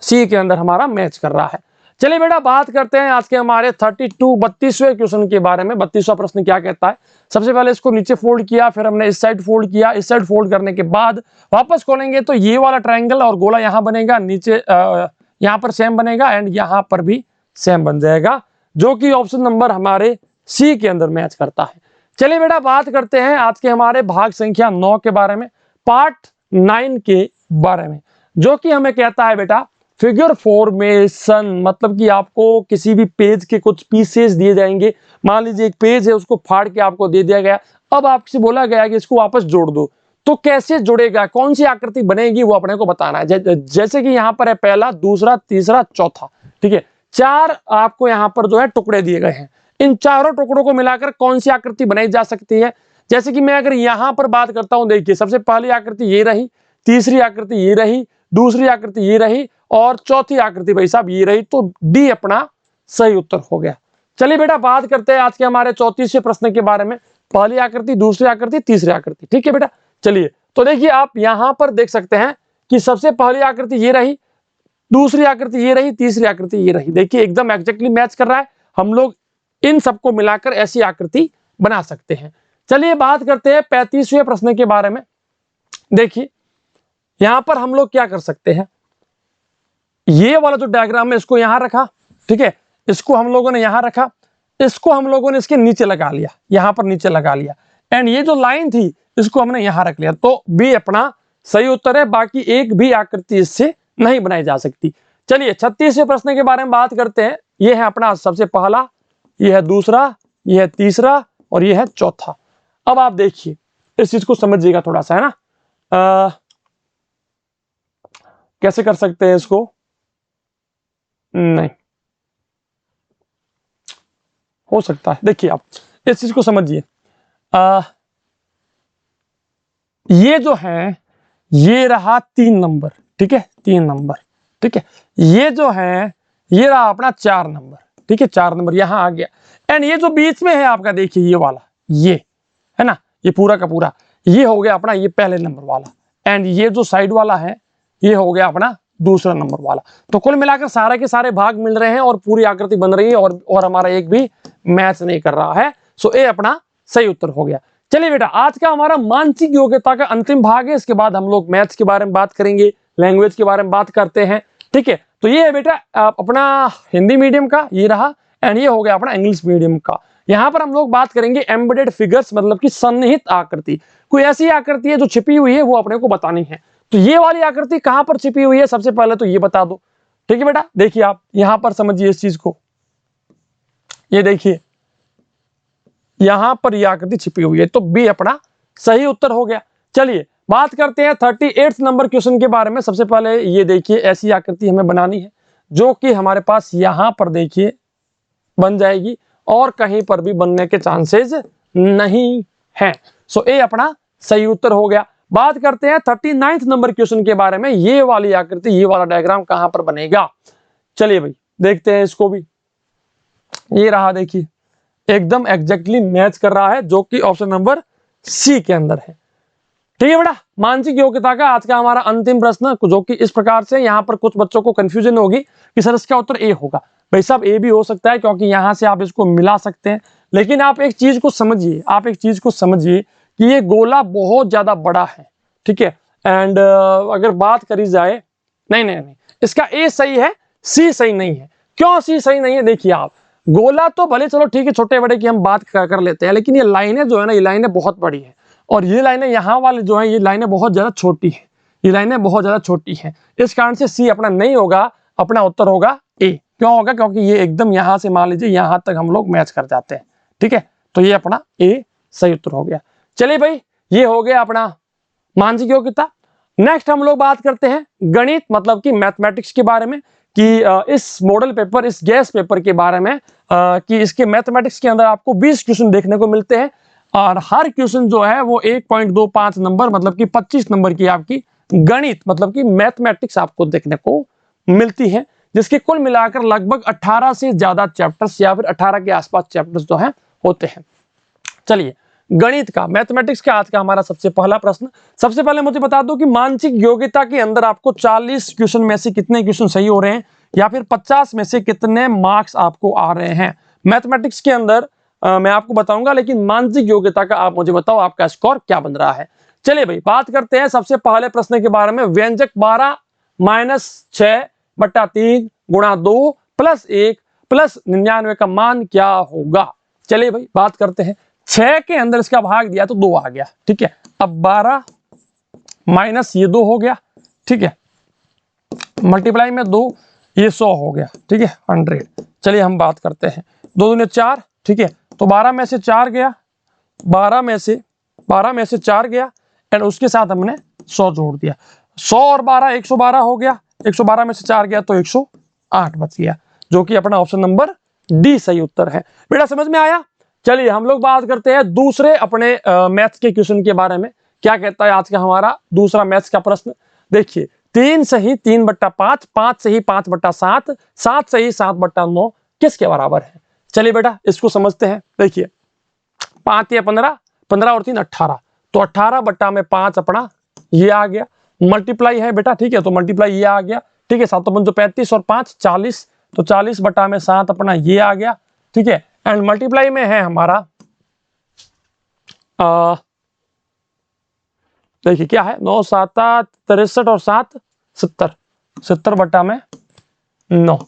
[SPEAKER 1] सी के अंदर हमारा मैच कर रहा है। चलिए बेटा बात करते हैं आज के हमारे 32वें क्वेश्चन के बारे में। 32वां प्रश्न क्या कहता है? सबसे पहले इसको नीचे फोल्ड किया, फिर हमने इस साइड फोल्ड किया, इस साइड फोल्ड करने के बाद वापस खोलेंगे तो ये वाला ट्रायंगल और गोला यहां बनेगा, नीचे यहां पर सेम बनेगा एंड यहां पर भी सेम बन जाएगा जो कि ऑप्शन नंबर हमारे सी के अंदर मैच करता है। चलिए बेटा बात करते हैं आज के हमारे भाग संख्या 9 के बारे में, पार्ट 9 के बारे में, जो कि हमें कहता है बेटा फिगर फॉर्मेशन। मतलब कि आपको किसी भी पेज के कुछ पीसेस दिए जाएंगे। मान लीजिए एक पेज है, उसको फाड़ के आपको दे दिया गया, अब आपसे बोला गया कि इसको वापस जोड़ दो, तो कैसे जुड़ेगा, कौन सी आकृति बनेगी वो अपने को बताना है। जैसे कि यहाँ पर है पहला, दूसरा, तीसरा, चौथा, ठीक है। 4 आपको यहाँ पर जो है टुकड़े दिए गए हैं। इन चारों टुकड़ों को मिलाकर कौन सी आकृति बनाई जा सकती है? जैसे कि मैं अगर यहां पर बात करता हूं, देखिए सबसे पहली आकृति ये रही, तीसरी आकृति ये रही, दूसरी आकृति ये रही और चौथी आकृति भाई साहब ये रही। तो डी अपना सही उत्तर हो गया। चलिए बेटा बात करते हैं आज के हमारे 34वें प्रश्न के बारे में। पहली आकृति, दूसरी आकृति, तीसरी आकृति, ठीक है बेटा। चलिए तो देखिए आप यहां पर देख सकते हैं कि सबसे पहली आकृति ये रही, दूसरी आकृति ये रही, तीसरी आकृति ये रही। देखिए एकदम एग्जैक्टली मैच कर रहा है। हम लोग इन सबको मिलाकर ऐसी आकृति बना सकते हैं। चलिए बात करते हैं 35वें प्रश्न के बारे में। देखिए यहां पर हम लोग क्या कर सकते हैं, ये वाला जो डायग्राम है इसको यहां रखा, ठीक है। इसको हम लोगों ने यहां रखा, इसको हम लोगों ने इसके नीचे लगा लिया, यहां पर नीचे लगा लिया। एंड ये जो लाइन थी इसको हमने यहां रख लिया, तो बी अपना सही उत्तर है। बाकी एक भी आकृति इससे नहीं बनाई जा सकती। चलिए 36वें प्रश्न के बारे में बात करते हैं। ये है अपना सबसे पहला, ये है दूसरा, ये है तीसरा और ये है चौथा। अब आप देखिए इस चीज को समझिएगा थोड़ा सा, है ना। कैसे कर सकते हैं इसको, नहीं हो सकता है। देखिए आप इस चीज को समझिए, ये जो है ये रहा 3 नंबर, ठीक है, 3 नंबर, ठीक है। ये जो है ये रहा अपना 4 नंबर, ठीक है, 4 नंबर यहां आ गया। एंड ये जो बीच में है आपका, देखिए ये वाला, ये है ना, ये पूरा का पूरा ये हो गया अपना ये पहले नंबर वाला, एंड ये जो साइड वाला है ये हो गया अपना दूसरा नंबर वाला। तो कुल मिलाकर सारे के सारे भाग मिल रहे हैं और पूरी आकृति बन रही है, और हमारा एक भी मैच नहीं कर रहा है। सो ए अपना सही उत्तर हो गया। चलिए बेटा, आज का हमारा मानसिक योग्यता का अंतिम भाग है। इसके बाद हम लोग मैथ्स के बारे में बात करेंगे, लैंग्वेज के बारे में बात करते हैं, ठीक है। तो ये है बेटा अपना हिंदी मीडियम का ये रहा, एंड ये हो गया अपना इंग्लिश मीडियम का। यहाँ पर हम लोग बात करेंगे एम्बेडेड फिगर्स, मतलब कि सन्निहित आकृति। कोई ऐसी आकृति है जो छिपी हुई है, वो अपने को बतानी है। तो ये वाली आकृति कहां पर छिपी हुई है, सबसे पहले तो ये बता दो, ठीक है बेटा। देखिए आप यहां पर समझिए इस चीज को, ये देखिए यहां पर यह आकृति छिपी हुई है, तो बी अपना सही उत्तर हो गया। चलिए बात करते हैं 38 नंबर क्वेश्चन के बारे में। सबसे पहले ये देखिए ऐसी आकृति हमें बनानी है जो कि हमारे पास यहां पर देखिए बन जाएगी और कहीं पर भी बनने के चांसेस नहीं है। सो ए अपना सही उत्तर हो गया। बात करते हैं 39 नंबर क्वेश्चन के बारे में। ये वाली आकृति, ये वाला डायग्राम कहां पर बनेगा, चलिए भाई देखते हैं इसको भी। ये रहा, देखिए एकदम एग्जैक्टली मैच कर रहा है, जो कि ऑप्शन नंबर सी के अंदर है, ठीक है बेटा। मानसिक योग्यता का आज का हमारा अंतिम प्रश्न, जो कि इस प्रकार से, यहां पर कुछ बच्चों को कंफ्यूजन होगी कि सर इसका उत्तर ए होगा। भाई साहब ए भी हो सकता है, क्योंकि यहां से आप इसको मिला सकते हैं, लेकिन आप एक चीज को समझिए, आप एक चीज को समझिए कि ये गोला बहुत ज्यादा बड़ा है, ठीक है। एंड अगर बात करी जाए, नहीं, इसका ए सही है, सी सही नहीं है। क्यों सी सही नहीं है, देखिए आप, गोला तो भले चलो ठीक है, छोटे बड़े की हम बात कर लेते हैं, लेकिन ये लाइनें जो है ना, ये लाइनें बहुत बड़ी है, और ये लाइनें यहाँ वाले जो है, ये लाइनें बहुत ज्यादा छोटी है, ये लाइनें बहुत ज्यादा छोटी हैं। इस कारण से सी अपना नहीं होगा, अपना उत्तर होगा ए। क्यों होगा, क्योंकि ये एकदम यहां से मान लीजिए यहां तक हम लोग मैच कर जाते हैं, ठीक है। तो ये अपना ए सही उत्तर हो गया। चलिए भाई, ये हो गया अपना मानसिक योग्यता। नेक्स्ट हम लोग बात करते हैं गणित, मतलब कि मैथमेटिक्स के बारे में, कि इस मॉडल पेपर, इस गैस पेपर के बारे में, कि इसके मैथमेटिक्स के अंदर आपको 20 क्वेश्चन देखने को मिलते हैं, और हर क्वेश्चन जो है वो 1.25 नंबर, मतलब कि 25 नंबर की आपकी गणित, मतलब कि मैथमेटिक्स आपको देखने को मिलती है, जिसके कुल मिलाकर लगभग 18 से ज्यादा चैप्टर्स, या फिर 18 के आसपास चैप्टर्स जो है होते हैं। चलिए गणित का, मैथमेटिक्स का आज का हमारा सबसे पहला प्रश्न। सबसे पहले मुझे बता दो कि मानसिक योग्यता के अंदर आपको 40 क्वेश्चन में से कितने क्वेश्चन सही हो रहे हैं, या फिर 50 में से कितने मार्क्स आपको आ रहे हैं। मैथमेटिक्स के अंदर मैं आपको बताऊंगा, लेकिन मानसिक योग्यता का आप मुझे बताओ आपका स्कोर क्या बन रहा है। चलिए भाई, बात करते हैं सबसे पहले प्रश्न के बारे में। व्यंजक 12 - 6/3 गुणा 2 + 1 + 99 का मान क्या होगा। चलिए भाई बात करते हैं। 6 के अंदर इसका भाग दिया तो 2 आ गया, ठीक है। अब 12 माइनस ये 2 हो गया, ठीक है, मल्टीप्लाई में 2, ये 100 हो गया, ठीक है, 100। चलिए हम बात करते हैं, 2 दूने 4, ठीक है। तो 12 में से 4 गया, 12 में से 4 गया, एंड उसके साथ हमने 100 जोड़ दिया। 100 और 12 112 हो गया, 112 में से 4 गया तो 108 बच गया, जो कि अपना ऑप्शन नंबर डी सही उत्तर है। बेटा समझ में आया। चलिए हम लोग बात करते हैं दूसरे अपने मैथ्स के क्वेश्चन के बारे में। क्या कहता है आज का हमारा दूसरा मैथ्स का प्रश्न। देखिए 3 सही 3/5, 5 सही 5/7, 7 सही 7/9 किसके बराबर है। चलिए बेटा इसको समझते हैं। देखिए 5 या 15, 15 और 3 18, तो 18/5 अपना ये आ गया, मल्टीप्लाई है बेटा, ठीक है, तो मल्टीप्लाई ये आ गया, ठीक है। 7 × 35 और 5 40, तो 40/7 अपना ये आ गया, ठीक है। एंड मल्टीप्लाई में है हमारा देखिए क्या है, 9 7 63 और 7 70, 70/9,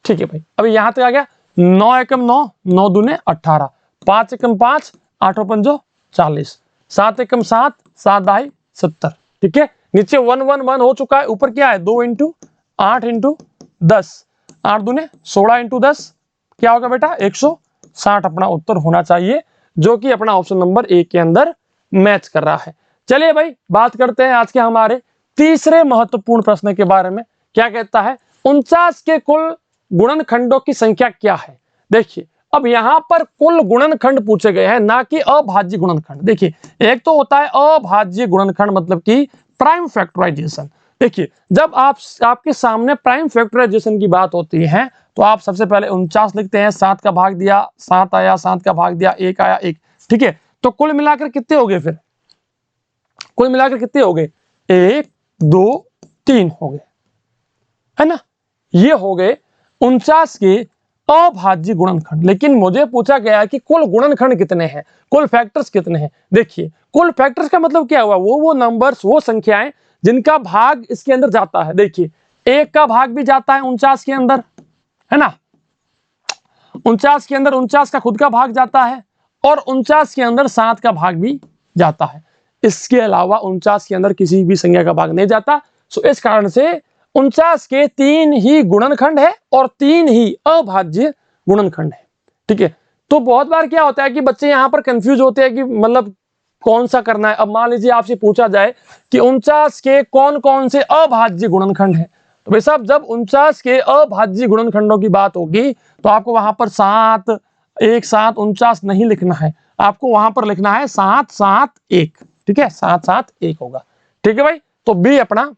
[SPEAKER 1] ठीक है भाई। अभी यहां तक आ गया, 9 एकम 9, 9 दूने 18, 5 एकम 5, 8 और 5 40, 7 एकम 7, 7 दाई 70, ठीक है। नीचे 1 1 1 हो चुका है, ऊपर क्या है 2 इंटू 8 इंटू 10, 8 दूने 16 इंटू 10 क्या होगा बेटा 160 अपना उत्तर होना चाहिए, जो कि अपना ऑप्शन नंबर ए के अंदर मैच कर रहा है। चलिए भाई बात करते हैं आज के हमारे तीसरे महत्वपूर्ण प्रश्न के बारे में। क्या कहता है 49 के कुल गुणनखंडों की संख्या क्या है। देखिए अब यहां पर कुल गुणनखंड पूछे गए हैं, ना कि अभाज्य गुणनखंड। देखिए एक तो होता है अभाज्य गुणनखंड मतलब कि प्राइम फैक्टराइजेशन। देखिए जब आपके सामने प्राइम फैक्टराइजेशन की बात होती है तो आप सबसे पहले 49 लिखते हैं, 7 का भाग दिया 7 आया, 7 का भाग दिया 1 आया 1, ठीक है। तो कुल मिलाकर कितने हो गए, फिर कुल मिलाकर कितने हो गए 1 2 3 हो गए, है ना। ये हो गए 49 के अभाज्य गुणनखंड। लेकिन मुझे पूछा गया है कि कुल गुणनखंड कितने हैं, कुल फैक्टर्स कितने हैं। देखिए कुल फैक्टर्स का मतलब क्या हुआ, वो नंबर्स, वो संख्याएं जिनका भाग इसके अंदर जाता है। देखिए 1 का भाग भी जाता है 49 के अंदर, है ना। 49 के अंदर 49 का खुद का भाग जाता है, और 49 के अंदर 7 का भाग भी जाता है। इसके अलावा 49 के अंदर किसी भी संख्या का भाग नहीं जाता। सो इस कारण से 49 के 3 ही गुणनखंड है और 3 ही अभाज्य गुणनखंड है, ठीक है। तो बहुत बार क्या होता है कि बच्चे यहां पर कंफ्यूज होते हैं कि मतलब कौन सा करना है। अब मान लीजिए आपसे पूछा जाए कि 49 के कौन कौन से अभाज्य गुणनखंड है, तो भाई साहब जब 49 के अभाज्य गुणनखंडों की बात होगी तो आपको वहां पर 7 1 7 49 नहीं लिखना है, आपको वहां पर लिखना है 7 7 1, ठीक है, 7 7 1 होगा, ठीक है भाई। तो बी अपना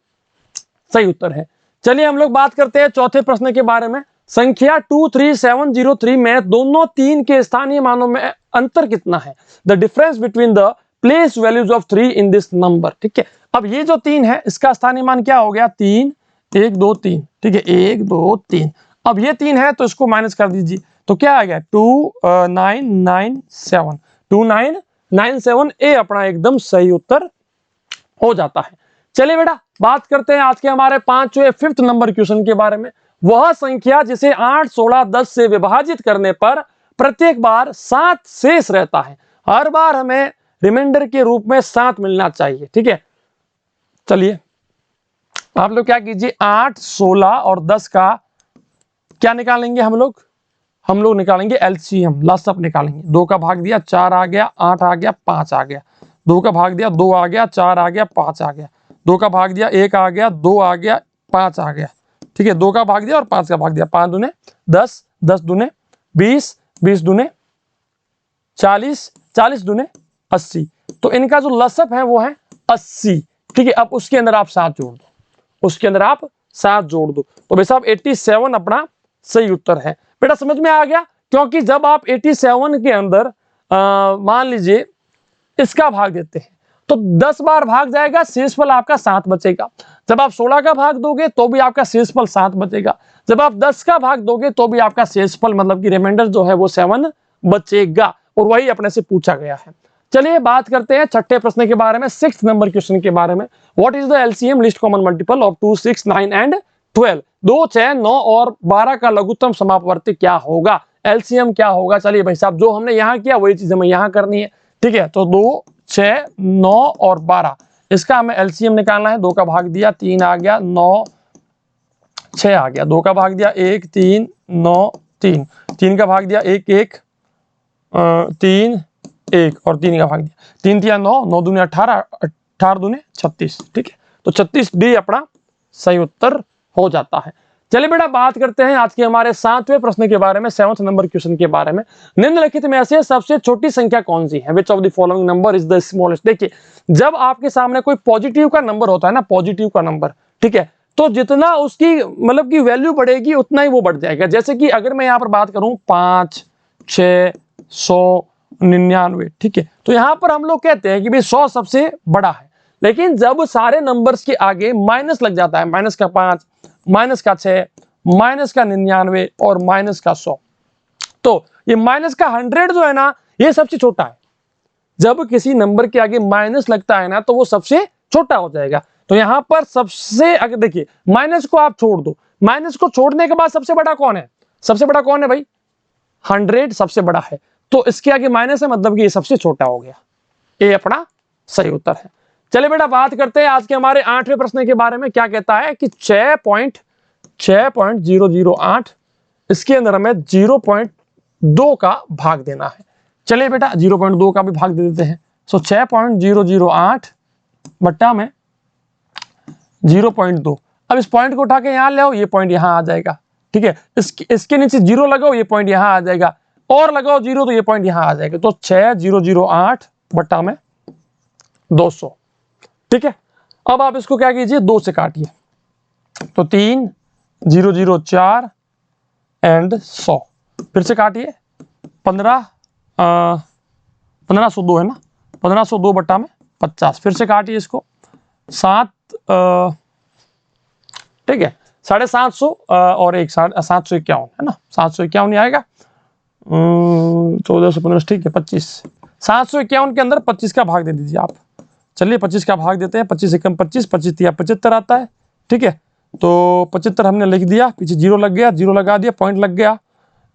[SPEAKER 1] सही उत्तर है। चलिए हम लोग बात करते हैं चौथे प्रश्न के बारे में। संख्या 23703 में दोनों 3 के स्थानीय मानों में अंतर कितना है। The difference between the place values of 3 in this number, ठीक है। अब ये जो 3 है इसका स्थानीय मान क्या हो गया 3 1 2 3, ठीक है 1 2 3। अब ये 3 है तो इसको माइनस कर दीजिए, तो क्या आ गया 2997, 2997 ए अपना एकदम सही उत्तर हो जाता है। चलिए बेटा बात करते हैं आज के हमारे 5वें 5th नंबर क्वेश्चन के बारे में। वह संख्या जिसे 8 16 10 से विभाजित करने पर प्रत्येक बार 7 शेष रहता है, हर बार हमें रिमाइंडर के रूप में 7 मिलना चाहिए, ठीक है। चलिए आप लोग क्या कीजिए 8 16 और 10 का क्या निकालेंगे हम लोग निकालेंगे एलसीएम, लसअप निकालेंगे। 2 का भाग दिया 4 आ गया, 8 आ गया, 5 आ गया। 2 का भाग दिया 2 आ गया, 4 आ गया, 5 आ गया। 2 का भाग दिया 1 आ गया, 2 आ गया, 5 आ गया, ठीक है। 2 का भाग दिया और 5 का भाग दिया, 5 दूने 10, 10 दूने 20, 20 दूने 40, 40 दूने 80। तो इनका जो लसअप है वो है 80, ठीक है। अब उसके अंदर आप 7 जोड़ दो, उसके अंदर आप 7 जोड़ दो, तो भाई साहब 87 अपना सही उत्तर है। बेटा समझ में आ गया, क्योंकि जब आप 87 के अंदर मान लीजिए इसका भाग देते हैं तो 10 बार भाग जाएगा, शेषफल आपका 7 बचेगा। जब आप 16 का भाग दोगे तो भी आपका शेषफल 7 बचेगा। जब आप 10 का भाग दोगे तो भी आपका शेषफल मतलब कि रिमाइंडर जो है वो 7 बचेगा, और वही अपने से पूछा गया है। चलिए बात करते हैं छठे प्रश्न के बारे में, 6th नंबर क्वेश्चन के बारे में। What is the LCM list common multiple of 2 6 9 and 12। 2 6 9 और 12 का लघुत्तम समापवर्ती क्या होगा, एलसीएम क्या होगा। चलिए भाई साहब जो हमने यहाँ किया वही चीज हमें यहाँ करनी है, ठीक है। तो 2 6 9 और 12 इसका हमें एलसीएम निकालना है। 2 का भाग दिया 3 आ गया, 9 6 आ गया। 2 का भाग दिया 1 3 9 3, 3 का भाग दिया 1 1 3 1 और 3 का भाग दिया 3 3 9, 9 दूने 18, 18 दूने 36, ठीक है। तो 36 डी अपना सही उत्तर हो जाता है। चलिए बेटा बात करते हैं आज के हमारे 7वें प्रश्न के बारे में, 7th नंबर क्वेश्चन के बारे में। निम्नलिखित में से सबसे छोटी संख्या कौन सी है, which of the following number is the smallest. देखिए जब आपके सामने कोई पॉजिटिव का नंबर होता है ना, पॉजिटिव का नंबर, ठीक है, तो जितना उसकी मतलब की वैल्यू बढ़ेगी उतना ही वो बढ़ जाएगा। जैसे कि अगर मैं यहाँ पर बात करूं 5 6 100 99, ठीक है, तो यहां पर हम लोग कहते हैं कि भाई 100 सबसे बड़ा है। लेकिन जब सारे नंबर्स के आगे माइनस लग जाता है, माइनस का 5, माइनस का 6, माइनस का 99 और माइनस का 100, तो ये माइनस का 100 जो है ना ये सबसे छोटा है। जब किसी नंबर के आगे माइनस लगता है ना तो वो सबसे छोटा हो जाएगा। तो यहां पर सबसे अगर देखिए माइनस को आप छोड़ दो, माइनस को छोड़ने के बाद सबसे बड़ा कौन है, सबसे बड़ा कौन है भाई 100 सबसे बड़ा है। तो इसके आगे माइनस है मतलब कि ये सबसे छोटा हो गया, ए अपना सही उत्तर है। चलिए बेटा बात करते हैं आज के हमारे 8वें प्रश्न के बारे में। क्या कहता है कि 6.008 इसके अंदर हमें 0.2 का भाग देना है। चलिए बेटा 0.2 का भी भाग दे देते हैं। सो 6.008 बट्टा में 0.2। अब इस पॉइंट को उठा के यहां ले आओ, ये पॉइंट यहां आ जाएगा। ठीक है, इसके नीचे 0 लगाओ, ये पॉइंट यहां आ जाएगा, और लगाओ 0 तो ये पॉइंट यहां आ जाएगा। तो 6.008 बट्टा में 200। ठीक है, अब आप इसको क्या कीजिए, 2 से काटिए, तो 3,004 एंड 100। फिर से काटिए, 1502 है ना, 1502 बट्टा में 50। फिर से काटिए इसको, 7 ठीक है, 750 और 751 है ना, 751 ही आएगा। 14 से 15 ठीक है, 25। 751 के अंदर 25 का भाग दे दीजिए आप। चलिए 25 का भाग देते हैं। 25 एकम 25, 25 तिया 75 आता है। ठीक है, तो 75 हमने लिख दिया, पीछे 0 लग गया, 0 लगा दिया, पॉइंट लग गया,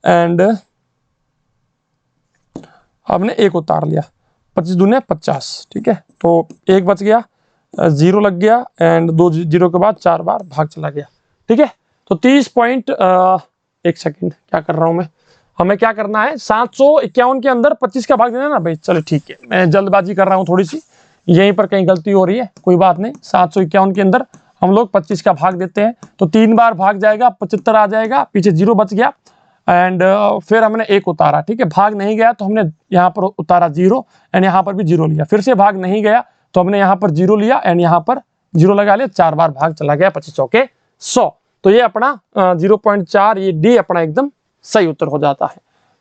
[SPEAKER 1] एंड हमने 1 उतार लिया। 25 दूने 50। ठीक है, तो 1 बच गया, 0 लग गया, एंड 2 0 के बाद 4 बार भाग चला गया। ठीक है, तो 30 पॉइंट 1 सेकेंड क्या कर रहा हूं मैं, हमें क्या करना है, 751 के अंदर 25 का भाग देना ना भाई। चलो ठीक है, मैं जल्दबाजी कर रहा हूँ थोड़ी सी, यहीं पर कहीं गलती हो रही है, कोई बात नहीं। 751 के अंदर हम लोग 25 का भाग देते हैं, तो 3 बार भाग जाएगा, 75 आ जाएगा, पीछे 0 बच गया, एंड फिर हमने 1 उतारा। ठीक है, भाग नहीं गया तो हमने यहाँ पर उतारा 0, एंड यहाँ पर भी 0 लिया। फिर से भाग नहीं गया तो हमने यहाँ पर 0 लिया, एंड यहाँ पर 0 लगा लिया, 4 बार भाग चला गया, 25 के 100। तो ये अपना 0.4, ये डी अपना एकदम सही उत्तर हो जाता है।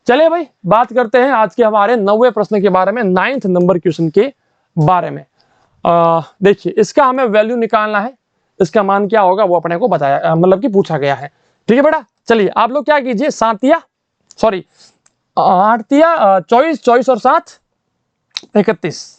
[SPEAKER 1] चलिए भाई बात करते हैं आज के हमारे 9वें प्रश्न के बारे में, 9th नंबर क्वेश्चन के बारे में। देखिए इसका हमें वैल्यू निकालना है, इसका मान क्या होगा वो अपने को बताया, मतलब कि पूछा गया है। ठीक है बेटा, चलिए आप लोग क्या कीजिए, 8 तिया 24, 24 और 7 31,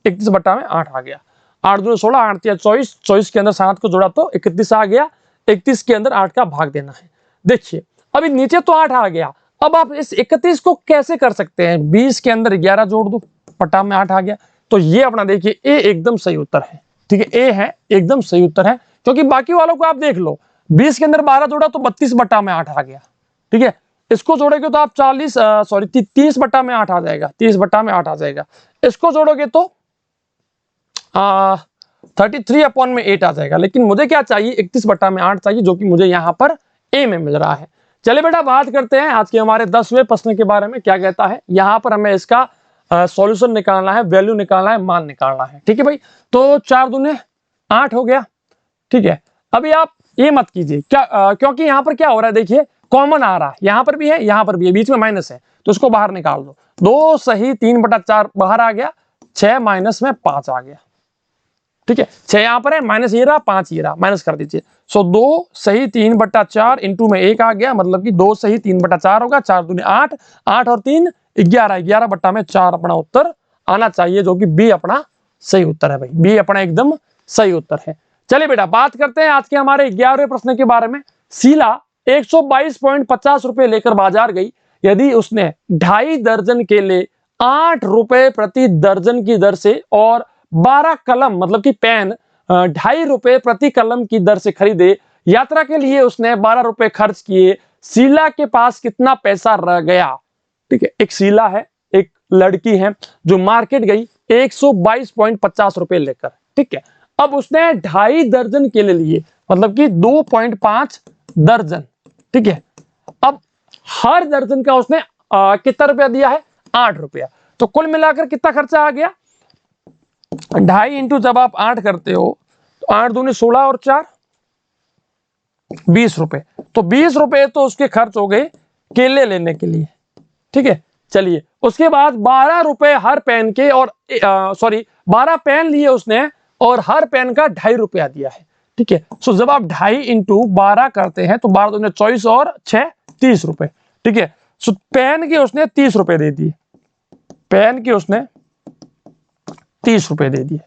[SPEAKER 1] 31 बट्टा में 8 आ गया। 8 दूनी 16, 8 तिया 24, 24 के अंदर 7 को जोड़ा तो 31 आ गया, 31 के अंदर 8 का भाग देना है। देखिए अभी नीचे तो 8 आ गया, अब आप इस 31 को कैसे कर सकते हैं, 20 के अंदर 11 जोड़ दो, बट्टा में 8 आ गया। तो ये अपना देखिए ए एकदम सही उत्तर है। ठीक है, ए है एकदम सही उत्तर है, क्योंकि बाकी वालों को आप देख लो, 20 के अंदर 12 जोड़ा तो 32 बट्टा में 8 आ गया। ठीक है, इसको जोड़ोगे तो आप 30 बट्टा में 8 आ जाएगा, 30 बट्टा में 8 आ जाएगा। इसको जोड़ोगे तो 33/8 आ जाएगा। लेकिन मुझे क्या चाहिए, 31 बट्टा में 8 चाहिए, जो कि मुझे यहाँ पर ए में मिल रहा है। चलिए बेटा बात करते हैं आज के हमारे 10वें प्रश्न के बारे में। क्या कहता है, यहाँ पर हमें इसका सॉल्यूशन निकालना है, वैल्यू निकालना है, मान निकालना है। ठीक है भाई, तो 4 दूने 8 हो गया। ठीक है, अभी आप ये मत कीजिए क्या, क्योंकि यहाँ पर क्या हो रहा है, देखिए कॉमन आ रहा है, यहाँ पर भी है, यहाँ पर भी है, बीच में माइनस है, तो इसको बाहर निकाल दो। 2 सही 3/4 बाहर आ गया, 6 माइनस में 5 आ गया। ठीक है, 6 यहाँ पर है, माइनस ये रहा, 5 ये रहा, माइनस कर दीजिए। सो 2 सही 3/4 इंटू में 1 आ गया, मतलब कि 2 सही 3/4 होगा, 4 दूनी 8, 8 और 3 11, 11 बट्टा में 4 अपना उत्तर आना चाहिए, जो कि बी अपना सही उत्तर है भाई, बी अपना एकदम सही उत्तर है। चलिए बेटा बात करते हैं आज के हमारे 11वें प्रश्न के बारे में। शीला 122.50 रुपए लेकर बाजार गई। यदि उसने 2.5 दर्जन केले 8 रुपए प्रति दर्जन की दर से और 12 कलम मतलब कि पेन 2.5 रुपए प्रति कलम की दर से खरीदे, यात्रा के लिए उसने 12 रुपए खर्च किए, शीला के पास कितना पैसा रह गया। ठीक है, एक शीला है, एक लड़की है जो मार्केट गई 122.50 रुपए लेकर। ठीक है, अब उसने 2.5 दर्जन केले लिए, मतलब कि 2.5 दर्जन। ठीक है, अब हर दर्जन का उसने कितना रुपया दिया है, 8 रुपया। तो कुल मिलाकर कितना खर्चा आ गया, 2.5 इंटू जब आप 8 करते हो तो 8 दूनी 16 और 4 20 रुपए। तो 20 रुपए तो उसके खर्च हो गए केले लेने के लिए। ठीक है, चलिए उसके बाद 12 रुपए हर पेन के, और 12 पेन लिए उसने और हर पेन का 2.5 रुपया दिया है। ठीक है, सो जब आप 2.5 इंटू 12 करते हैं तो 12 दूनी 24 और 6 30 रुपए। ठीक है, सो पेन के उसने 30 रुपए दे दिए, पेन के उसने 30 रुपए दे दिए।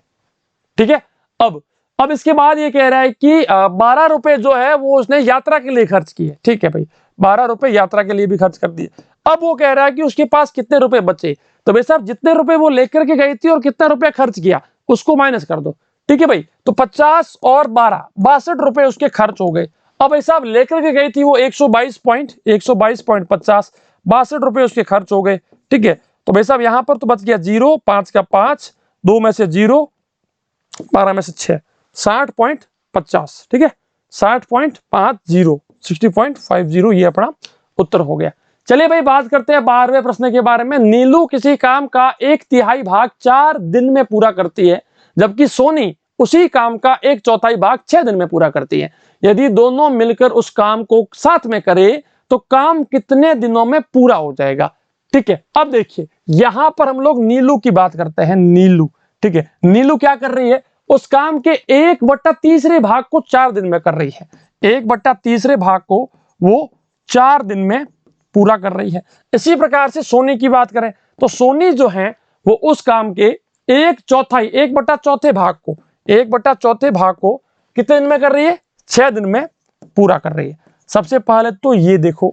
[SPEAKER 1] ठीक है, अब इसके बाद ये कह रहा है कि 12 रुपए जो है वो उसने यात्रा के लिए खर्च किए। ठीक है भाई, 12 रुपए यात्रा के लिए भी खर्च कर दिए। अब वो कह रहा है कि उसके पास कितने रुपए बचे, तो भाई साहब जितने रुपए वो लेकर के गई थी और कितना रुपया खर्च किया उसको माइनस कर दो। ठीक है भाई, तो 50 और 12 62 रुपए उसके खर्च हो गए। अब भाई साहब लेकर के गई थी वो 122.50, 62 रुपए उसके खर्च हो गए। ठीक है, तो भाई साहब यहां पर तो बच गया 0, 5 का 5, 2 में से 0, 12 में से 6, 60.50। ठीक है, 60.50, 60.50 ये अपना उत्तर हो गया। चलिए भाई बात करते हैं 12वें प्रश्न के बारे में। नीलू किसी काम का 1/3 भाग 4 दिन में पूरा करती है, जबकि सोनी उसी काम का 1/4 भाग 6 दिन में पूरा करती है। यदि दोनों मिलकर उस काम को साथ में करे तो काम कितने दिनों में पूरा हो जाएगा। ठीक है, अब देखिए यहां पर हम लोग नीलू की बात करते हैं। नीलू, ठीक है, नीलू क्या कर रही है, उस काम के 1/3 भाग को 4 दिन में कर रही है। 1/3 भाग को वो 4 दिन में पूरा कर रही है। इसी प्रकार से सोनी की बात करें तो सोनी जो है वो उस काम के 1/4 भाग को कितने दिन में कर रही है, 6 दिन में पूरा कर रही है। सबसे पहले तो ये देखो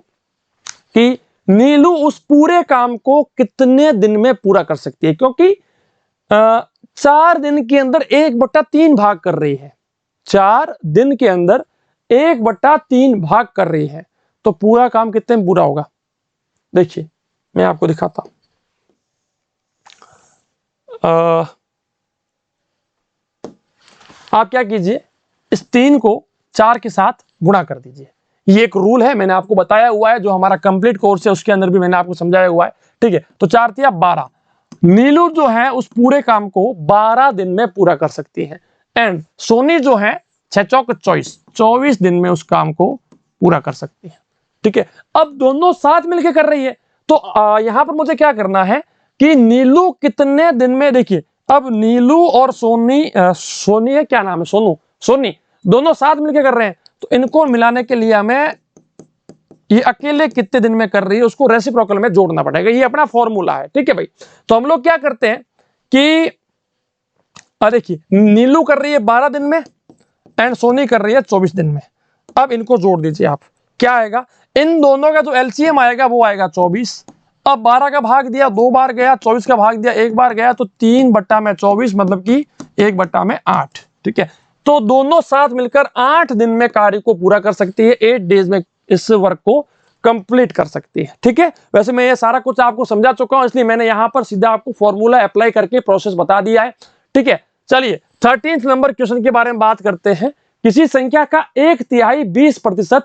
[SPEAKER 1] कि नीलू उस पूरे काम को कितने दिन में पूरा कर सकती है, क्योंकि 4 दिन के अंदर 1/3 भाग कर रही है। 4 दिन के अंदर 1/3 भाग कर रही है, तो पूरा काम कितने में पूरा होगा। देखिए मैं आपको दिखाता हूं। आप क्या कीजिए, इस 3 को 4 के साथ गुणा कर दीजिए। ये एक रूल है, मैंने आपको बताया हुआ है, जो हमारा कंप्लीट कोर्स है उसके अंदर भी मैंने आपको समझाया हुआ है। ठीक है, तो 4 तिया 12। नीलू जो है उस पूरे काम को 12 दिन में पूरा कर सकती है, एंड सोनी जो है 6 चौक 24 दिन में उस काम को पूरा कर सकती है। ठीक है, अब दोनों साथ मिलकर कर रही है, तो यहां पर मुझे क्या करना है कि नीलू कितने दिन में, देखिए अब नीलू और सोनी है, क्या नाम है, सोनी दोनों साथ मिलकर कर रहे हैं, तो इनको मिलाने के लिए हमें ये अकेले कितने दिन में कर रही है उसको रेसिप्रोकल में जोड़ना पड़ेगा। ये अपना फॉर्मूला है। ठीक है भाई, तो हम लोग क्या करते हैं कि देखिए नीलू कर रही है 12 दिन में एंड सोनी कर रही है 24 दिन में। अब इनको जोड़ दीजिए आप, क्या आएगा, इन दोनों का जो एलसीएम आएगा वो आएगा 24। अब 12 का भाग दिया 2 बार गया, 24 का भाग दिया 1 बार गया, तो 3/24 मतलब कि 1/8। ठीक है, तो दोनों साथ मिलकर 8 दिन में कार्य को पूरा कर सकती है, 8 डेज में इस वर्क को कंप्लीट कर सकती है। ठीक है, वैसे मैं ये सारा कुछ आपको समझा चुका हूं, इसलिए मैंने यहां पर सीधा आपको फॉर्मूला अप्लाई करके प्रोसेस बता दिया है। ठीक है, चलिए 13th नंबर क्वेश्चन के बारे में बात करते हैं। किसी संख्या का 1/3 20%,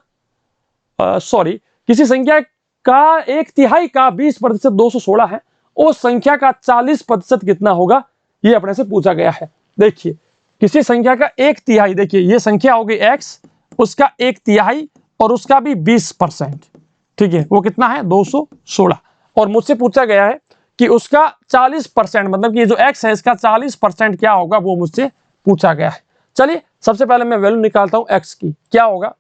[SPEAKER 1] किसी संख्या का 1/3 का 20% 216 है, उस संख्या का 40% कितना होगा, ये अपने से पूछा गया है। देखिए किसी संख्या का 1/3, देखिए ये संख्या हो गई x, उसका 1/3 और उसका भी 20%। ठीक है, वो कितना है 216, और मुझसे पूछा गया है कि उसका 40%, मतलब कि ये जो x है इसका 40% क्या होगा, वो मुझसे पूछा गया है। चलिए सबसे पहले मैं वैल्यू निकालता हूं x की, क्या होगा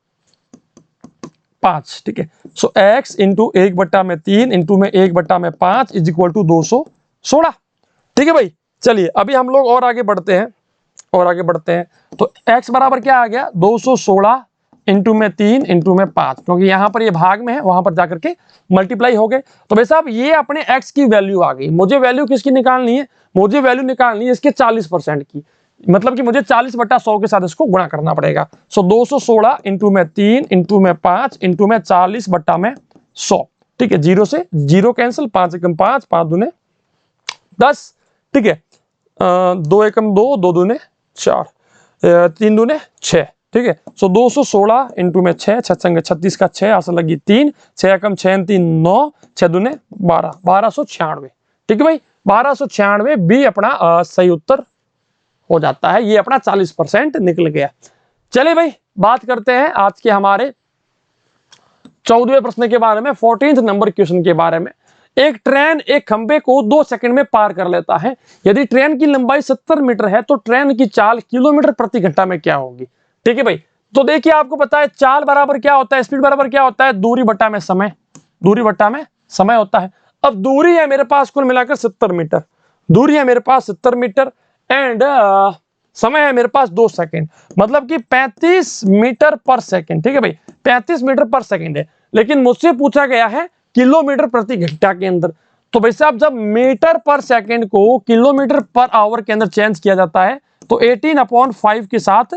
[SPEAKER 1] 5। ठीक है, सो x इंटू 1/3 इंटू में 1/5 इज इक्वल टू 216। ठीक है भाई, चलिए अभी हम लोग और आगे बढ़ते हैं, तो x बराबर क्या आ गया 216 इंटू में 3 इंटू में 5, क्योंकि यहां पर ये भाग में है, वहां पर जाकर के मल्टीप्लाई हो गए। तो भाई साहब ये अपने x की वैल्यू आ गई। मुझे वैल्यू किसकी निकालनी है, मुझे वैल्यू निकालनी है इसके 40% की, मतलब कि मुझे 40/100 के साथ इसको गुणा करना पड़ेगा। सो 216 इंटू में 3 इंटू में 5 इंटू में 40/100। ठीक है, 0 से 0 कैंसिल, 5 एकम 5, 5 दूने 10। ठीक है, 2 एकम 2, 2 दूने 4, 3 दूने 6। ठीक है, सो 216 इंटू में 6, 6 संगे 36 का 6 आसन लगी 3, 6 एकम 6 3 9, 6 दूने 12, 1296। ठीक है भाई, 1296 भी अपना सही उत्तर हो जाता है। ये अपना 40% निकल गया। चलिए भाई बात करते हैं आज के हमारे 14वें प्रश्न के बारे में, 14th नंबर क्वेश्चन के बारे में। एक ट्रेन एक खंबे को 2 सेकंड में पार कर लेता है। यदि ट्रेन की लंबाई 70 मीटर है तो ट्रेन की चाल किलोमीटर प्रति घंटा में क्या होगी। ठीक है भाई, तो देखिए आपको पता है चाल बराबर क्या होता है, स्पीड बराबर क्या होता है, दूरी बटा में समय, दूरी बटा में समय होता है। अब दूरी है मेरे पास कुल मिलाकर 70 मीटर, दूरी है मेरे पास 70 मीटर एंड समय है मेरे पास 2 सेकंड, मतलब कि 35 मीटर पर सेकंड। ठीक है भाई, 35 मीटर पर सेकंड है, लेकिन मुझसे पूछा गया है किलोमीटर प्रति घंटा के अंदर। तो भाई साहब जब मीटर पर सेकंड को किलोमीटर पर आवर के अंदर चेंज किया जाता है तो 18/5 के साथ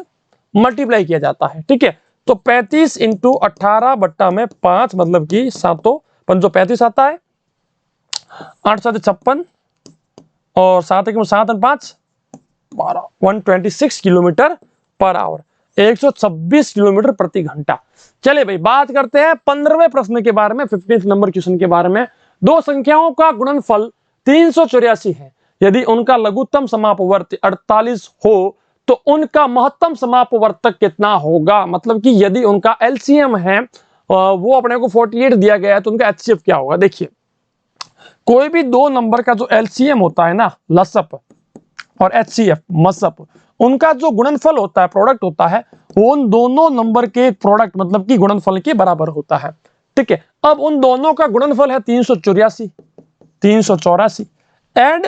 [SPEAKER 1] मल्टीप्लाई किया जाता है। ठीक है, तो 35 इंटू 18/5 मतलब कि 7 आता है, 8 7 56 और 7 7 5 12 126 किलोमीटर पर आवर, 126 किलोमीटर प्रति घंटा। चलिए भाई बात करते हैं 15वें प्रश्न के बारे में, 15 नंबर क्वेश्चन के बारे में। दो संख्याओं का गुणनफल 384 है, यदि उनका लघुत्तम समापवर्त 48 हो तो उनका महत्तम समापवर्तक कितना होगा। मतलब कि यदि उनका एलसीएम है वो अपने को 48 दिया गया है तो उनका एचसीएफ क्या होगा। देखिए कोई भी दो नंबर का जो एलसीएम होता है ना, लसअप और एचसीएफ मसअप, उनका जो गुणनफल होता है, प्रोडक्ट होता है, वो उन दोनों नंबर के प्रोडक्ट मतलब कि गुणनफल के बराबर होता है। ठीक है, अब उन दोनों का गुणनफल है 384 एंड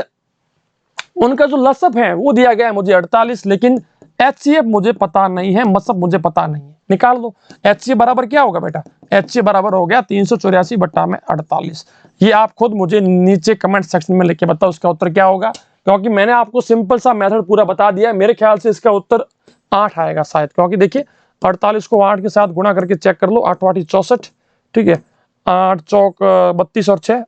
[SPEAKER 1] उनका जो लसअप है वो दिया गया है मुझे 48, लेकिन एचसीएफ मुझे पता नहीं है, मसअप मुझे पता नहीं है। निकाल दो एचसीएफ बराबर क्या होगा बेटा, एचसीएफ बराबर हो गया 384/48। ये आप खुद मुझे नीचे कमेंट सेक्शन में लिख के बताओ उसका उत्तर क्या होगा, क्योंकि मैंने आपको सिंपल सा मेथड पूरा बता दिया है। मेरे ख्याल से इसका उत्तर 8 आएगा शायद, क्योंकि देखिए 48 को 8 के साथ गुणा करके चेक कर लो, 8 8 64। ठीक है, 8 चौक 32 और 6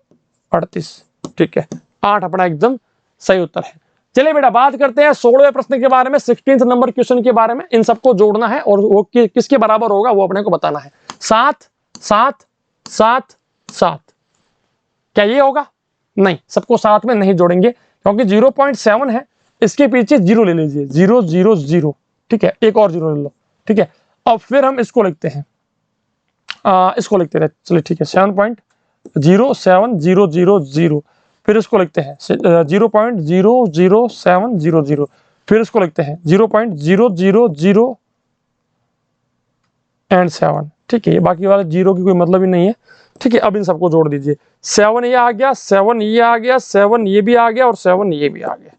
[SPEAKER 1] 38। ठीक है, 8 अपना एकदम सही उत्तर है। चलिए बेटा बात करते हैं 16वें प्रश्न के बारे में, 16 नंबर क्वेश्चन के बारे में। इन सबको जोड़ना है और वो किसके बराबर होगा वो अपने को बताना है। 7 7 7 7, क्या ये होगा? नहीं, सबको साथ में नहीं जोड़ेंगे क्योंकि 0.7 है, इसके पीछे 0 ले लीजिए, 0 0 0। ठीक है, एक और 0 ले लो। ठीक है, अब फिर हम इसको लिखते हैं, इसको लिखते रहे। चलिए ठीक है, 7.07000। फिर इसको लिखते हैं 0.00700। फिर इसको लिखते हैं 0.000 ठीक है, ये बाकी वाले 0 की कोई मतलब ही नहीं है। ठीक है, अब इन सबको जोड़ दीजिए, 7 ये आ गया, 7 ये आ गया, 7 ये भी आ गया और 7 ये भी आ गया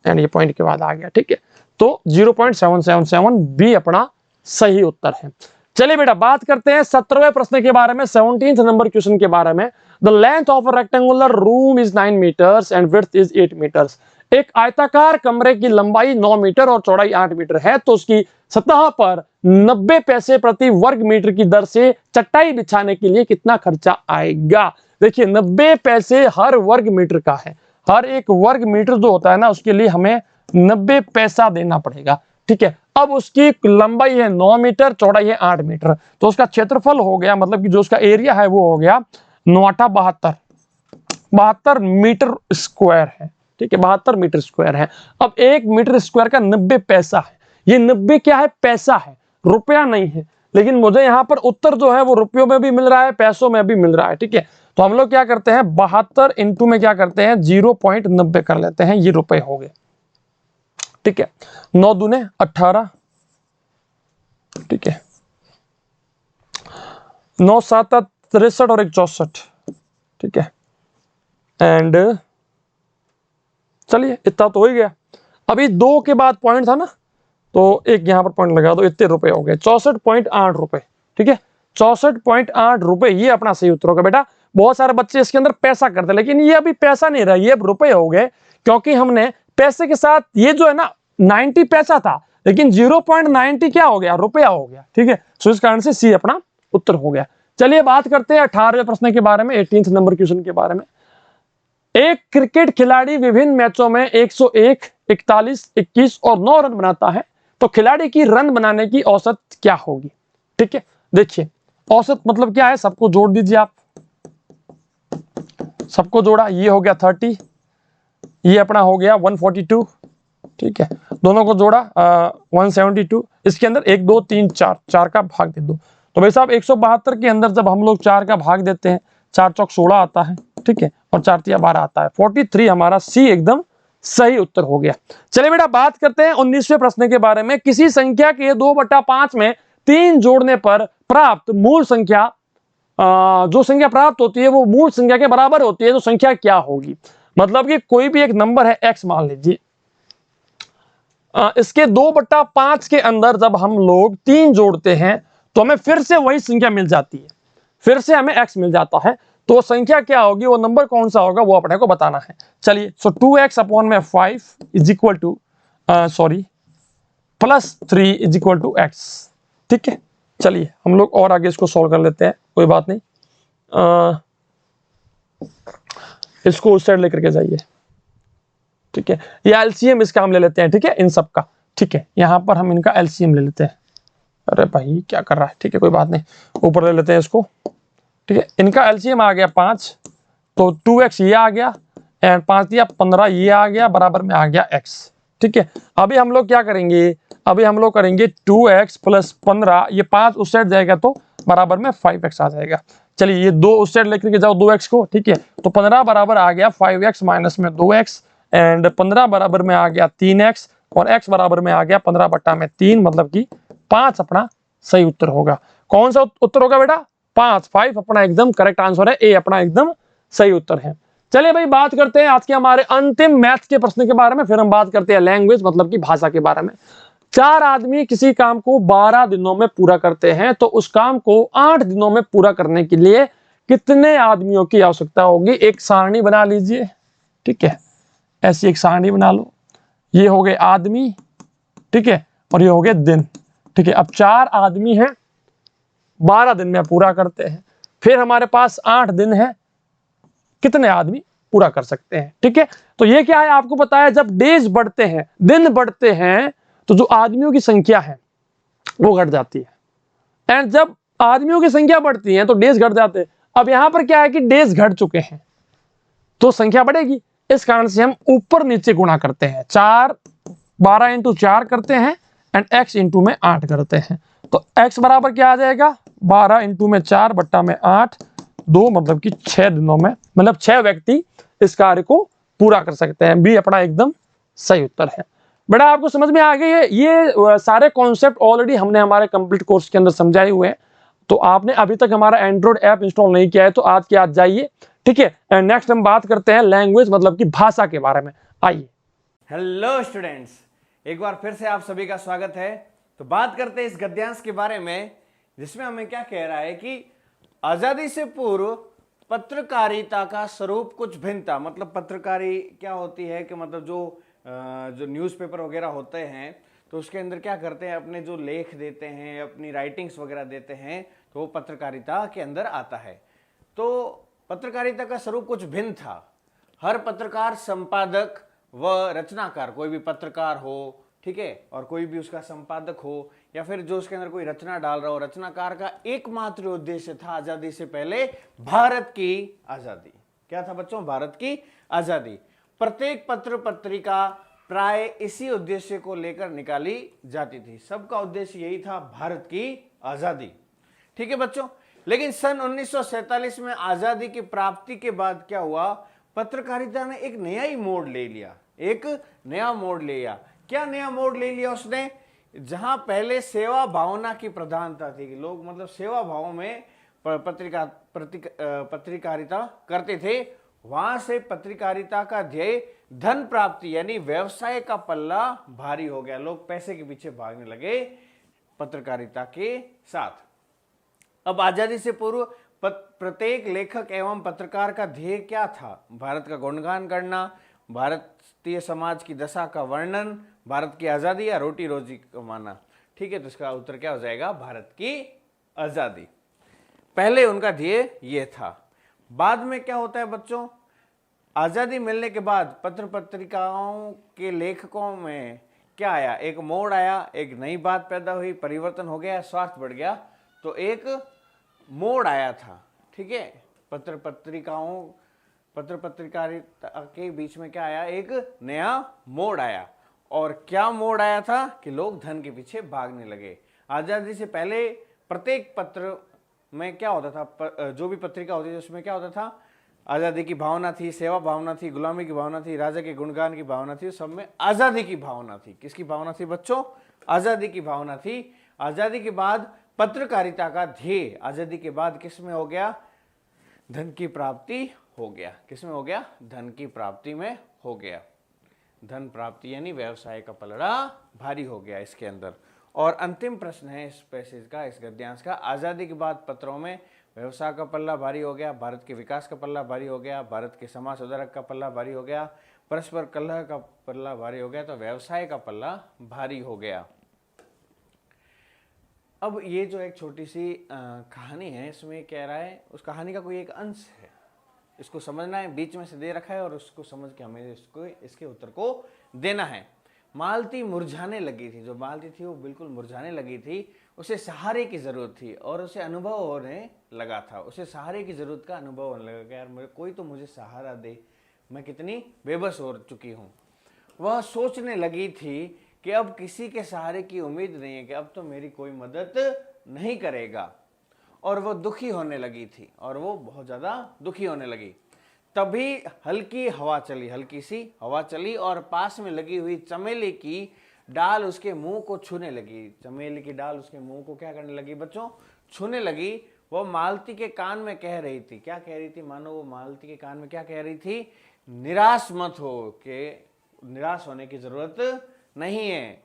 [SPEAKER 1] एंड ये पॉइंट के बाद आ गया। ठीक है, तो 0.777 भी अपना सही उत्तर है। चलिए बेटा बात करते हैं 17वें प्रश्न के बारे में, 17 नंबर क्वेश्चन के बारे में। The length of a rectangular room is 9 metres and width is 8 metres. एक आयताकार कमरे की लंबाई 9 मीटर और चौड़ाई 8 मीटर है, तो उसकी सतह पर 90 पैसे प्रति वर्ग मीटर की दर से चटाई बिछाने के लिए कितना खर्चा आएगा। देखिए 90 पैसे हर वर्ग मीटर का है, हर एक वर्ग मीटर जो होता है ना उसके लिए हमें 90 पैसा देना पड़ेगा। ठीक है, अब उसकी लंबाई है 9 मीटर, चौड़ाई है 8 मीटर, तो उसका क्षेत्रफल हो गया, मतलब कि जो उसका एरिया है वो हो गया 72 मीटर स्क्वायर है। ठीक है, 72 मीटर स्क्वायर है। अब 1 मीटर स्क्वायर का 90 पैसा है, ये 90 क्या है, पैसा है, रुपया नहीं है। लेकिन मुझे यहाँ पर उत्तर जो है वो रुपयों में भी मिल रहा है, पैसों में भी मिल रहा है। ठीक है, तो हम लोग क्या करते हैं 72 इंटू में क्या करते हैं 0.90 कर लेते हैं, ये रुपए हो गए। ठीक है, 9 दूने 18। ठीक है, 9 7 63 और 1 64। ठीक है, एंड चलिए इतना तो हो ही गया। अभी 2 के बाद पॉइंट था ना, तो एक यहां पर पॉइंट लगा दो, इतने रुपए हो गए 64.8 रुपए। ठीक है, 64.8 रुपए, ये अपना सही उत्तर होगा बेटा। बहुत सारे बच्चे इसके अंदर पैसा करते, लेकिन ये अभी पैसा नहीं रहा, ये अब रुपए हो गए, क्योंकि हमने पैसे के साथ ये जो है ना 90 पैसा था, लेकिन 0.90 क्या हो गया, रुपया हो गया। ठीक है, सो इस कारण से सी अपना उत्तर हो गया। चलिए बात करते हैं 18वें प्रश्न के बारे में, 18 नंबर क्वेश्चन के बारे में। एक क्रिकेट खिलाड़ी विभिन्न मैचों में 101, 41, 21 और 9 रन बनाता है, तो खिलाड़ी की रन बनाने की औसत क्या होगी। ठीक है, देखिए औसत मतलब क्या है, सबको जोड़ दीजिए आप, सबको जोड़ा, ये हो गया 30, ये अपना हो गया 142। ठीक है, दोनों को जोड़ा 172, इसके अंदर 1 2 3 4, 4 का भाग दे दो। तो भाई साहब 172 के अंदर जब हम लोग 4 का भाग देते हैं, 4 चौक 16 आता है। ठीक है, और 4 तिया 12 आता है, 43 हमारा सी एकदम सही उत्तर हो गया। चलिए बेटा बात करते हैं 19वें प्रश्न के बारे में। किसी संख्या के 2/5 में 3 जोड़ने पर प्राप्त मूल संख्या, जो संख्या प्राप्त होती है वो मूल संख्या के बराबर होती है, तो संख्या क्या होगी। मतलब कि कोई भी एक नंबर है x मान लीजिए, इसके 2/5 के अंदर जब हम लोग 3 जोड़ते हैं तो हमें फिर से वही संख्या मिल जाती है, फिर से हमें x मिल जाता है। तो वो संख्या क्या होगी, वो नंबर कौन सा होगा, वो अपने को बताना है। चलिए, सो 2x अपॉन में 5 is equal to +3 is equal to x। ठीक है, चलिए हम लोग और आगे इसको सॉल्व कर लेते हैं, कोई बात नहीं। इसको उस साइड लेकर के जाइए। ठीक है, ये एलसीएम इसका हम ले लेते हैं। ठीक है, इन सब का। ठीक है, यहां पर हम इनका एलसीएम ले लेते हैं। अरे भाई क्या कर रहा है, ठीक है कोई बात नहीं, ऊपर ले लेते हैं इसको। ठीक है, इनका एलसीएम आ गया 5, तो 2x ये आ गया एंड 5 दिया 15 ये आ गया, बराबर में आ गया x। ठीक है, अभी हम लोग क्या करेंगे, अभी हम लोग करेंगे 2x प्लस 15, ये 5 उस साइड जाएगा तो बराबर में 5x आ जाएगा। चलिए ये 2 उस साइड लेकर के जाओ 2x को। ठीक है, तो 15 बराबर आ गया 5x माइनस में 2x एंड 15 बराबर में आ गया 3x और x बराबर में आ गया 15/3, मतलब कि 5 अपना सही उत्तर होगा। कौन सा उत्तर होगा बेटा, 5 अपना एकदम करेक्ट आंसर है, ए अपना एकदम सही उत्तर है। चलिए भाई बात करते हैं आज के हमारे अंतिम मैथ के प्रश्न के बारे में, फिर हम बात करते हैं लैंग्वेज मतलब की भाषा के बारे में। 4 आदमी किसी काम को 12 दिनों में पूरा करते हैं, तो उस काम को 8 दिनों में पूरा करने के लिए कितने आदमियों की आवश्यकता होगी। एक सारणी बना लीजिए। ठीक है, ऐसी एक सारणी बना लो, ये हो गए आदमी, ठीक है, और ये हो गए दिन। ठीक है, अब 4 आदमी हैं, 12 दिन में पूरा करते हैं, फिर हमारे पास 8 दिन है, कितने आदमी पूरा कर सकते हैं। ठीक है, तो ये क्या है आपको पता है, जब डेज बढ़ते हैं, दिन बढ़ते हैं, तो जो आदमियों की संख्या है वो घट जाती है एंड जब आदमियों की संख्या बढ़ती है तो डेज घट जाते हैं। अब यहां पर क्या है कि डेज घट चुके हैं तो संख्या बढ़ेगी, इस कारण से हम ऊपर नीचे गुणा करते हैं। 12 इंटू 4 करते हैं एंड x इंटू में 8 करते हैं, तो x बराबर क्या आ जाएगा, 12 इंटू में 4 बट्टा में 8, 2 मतलब कि 6 दिनों में, मतलब 6 व्यक्ति इस कार्य को पूरा कर सकते हैं। बी अपना एकदम सही उत्तर है। बेटा आपको समझ में आ गई है, ये सारे कॉन्सेप्ट ऑलरेडी हमने हमारे कंप्लीट कोर्स के अंदर समझाए हुए हैं। तो आपने अभी तक हमारा एंड्रॉइड ऐप इंस्टॉल नहीं किया है तो आज के आज जाइए। ठीक है, एंड नेक्स्ट हम बात करते हैं लैंग्वेज मतलब की भाषा के बारे में। आइए।
[SPEAKER 2] हेलो स्टूडेंट्स, एक बार फिर से आप सभी का स्वागत है। तो बात करते हैं इस गद्यांश के बारे में, जिसमें हमें क्या कह रहा है कि आजादी से पूर्व पत्रकारिता का स्वरूप कुछ भिन्न था। मतलब पत्रकारी क्या होती है कि मतलब जो न्यूज़पेपर वगैरह होते हैं तो उसके अंदर क्या करते हैं, अपने जो लेख देते हैं, अपनी राइटिंग्स वगैरह देते हैं, तो वो पत्रकारिता के अंदर आता है। तो पत्रकारिता का स्वरूप कुछ भिन्न था। हर पत्रकार संपादक व रचनाकार, कोई भी पत्रकार हो, ठीक है, और कोई भी उसका संपादक हो या फिर जो उसके अंदर कोई रचना डाल रहा हो, रचनाकार का एकमात्र उद्देश्य था आजादी से पहले भारत की आजादी। क्या था बच्चों, भारत की आजादी। प्रत्येक पत्र पत्रिका प्राय इसी उद्देश्य को लेकर निकाली जाती थी। सबका उद्देश्य यही था, भारत की आजादी। ठीक है बच्चों, लेकिन सन 1947 में आजादी की प्राप्ति के बाद क्या हुआ, पत्रकारिता ने एक नया ही मोड़ ले लिया। एक नया मोड़ ले लिया। क्या नया मोड़ ले लिया उसने, जहां पहले सेवा भावना की प्रधानता थी कि लोग मतलब सेवा भाव में पत्रकारिता करते थे, वहां से पत्रकारिता का ध्येय धन प्राप्ति यानी व्यवसाय का पल्ला भारी हो गया। लोग पैसे के पीछे भागने लगे पत्रकारिता के साथ। अब आजादी से पूर्व प्रत्येक लेखक एवं पत्रकार का ध्येय क्या था, भारत का गुणगान करना, भारतीय समाज की दशा का वर्णन, भारत की आजादी या रोटी रोजी कमाना। ठीक है, तो इसका उत्तर क्या हो जाएगा, भारत की आजादी। पहले उनका ध्येय ये था। बाद में क्या होता है बच्चों, आजादी मिलने के बाद पत्र पत्रिकाओं के लेखकों में क्या आया, एक मोड़ आया, एक नई बात पैदा हुई, परिवर्तन हो गया, स्वार्थ बढ़ गया, तो एक मोड़ आया था। ठीक है, पत्र पत्रकारिता के बीच में क्या आया, एक नया मोड़ आया। और क्या मोड़ आया था कि लोग धन के पीछे भागने लगे। आजादी से पहले प्रत्येक पत्र में क्या होता था, जो भी पत्रिका होती थी उसमें क्या होता था, आजादी की भावना थी, सेवा भावना थी, गुलामी की भावना थी, राजा के गुणगान की भावना थी, सब में आजादी की भावना थी। किसकी भावना थी बच्चों, आजादी की भावना थी। आजादी के बाद पत्रकारिता का ध्येय आजादी के बाद किस में हो गया, धन की प्राप्ति हो गया। किस में हो गया, धन की प्राप्ति में हो गया। धन प्राप्ति यानी व्यवसाय का पलड़ा भारी हो गया इसके अंदर। और अंतिम प्रश्न है इस पैसेज का, इस गद्यांश का, आजादी के बाद पत्रों में व्यवसाय का पल्ला भारी हो गया, भारत के विकास का पल्ला भारी हो गया, भारत के समाज सुधारक का पल्ला भारी हो गया, परस्पर कलह का पल्ला भारी हो गया, तो व्यवसाय का पल्ला भारी हो गया। अब ये जो एक छोटी सी कहानी है, इसमें कह रहा है, उस कहानी का कोई एक अंश है, इसको समझना है, बीच में से दे रखा है और उसको समझ के हमें इसके उत्तर को देना है। मालती मुरझाने लगी थी, जो मालती थी वो बिल्कुल मुरझाने लगी थी, उसे सहारे की जरूरत थी और उसे अनुभव होने लगा था, उसे सहारे की जरूरत का अनुभव होने लगा कि यार कोई तो मुझे सहारा दे, मैं कितनी बेबस हो चुकी हूँ। वह सोचने लगी थी कि अब किसी के सहारे की उम्मीद नहीं है, कि अब तो मेरी कोई मदद नहीं करेगा, और वो दुखी होने लगी थी, और वो बहुत ज़्यादा दुखी होने लगी। तभी हल्की हवा चली, हल्की सी हवा चली और पास में लगी हुई चमेली की डाल उसके मुंह को छूने लगी। चमेली की डाल उसके मुंह को क्या करने लगी बच्चों? छूने लगी। वो मालती के कान में कह रही थी, क्या कह रही थी? मानो वो मालती के कान में क्या कह रही थी? निराश मत हो, कि निराश होने की जरूरत नहीं है,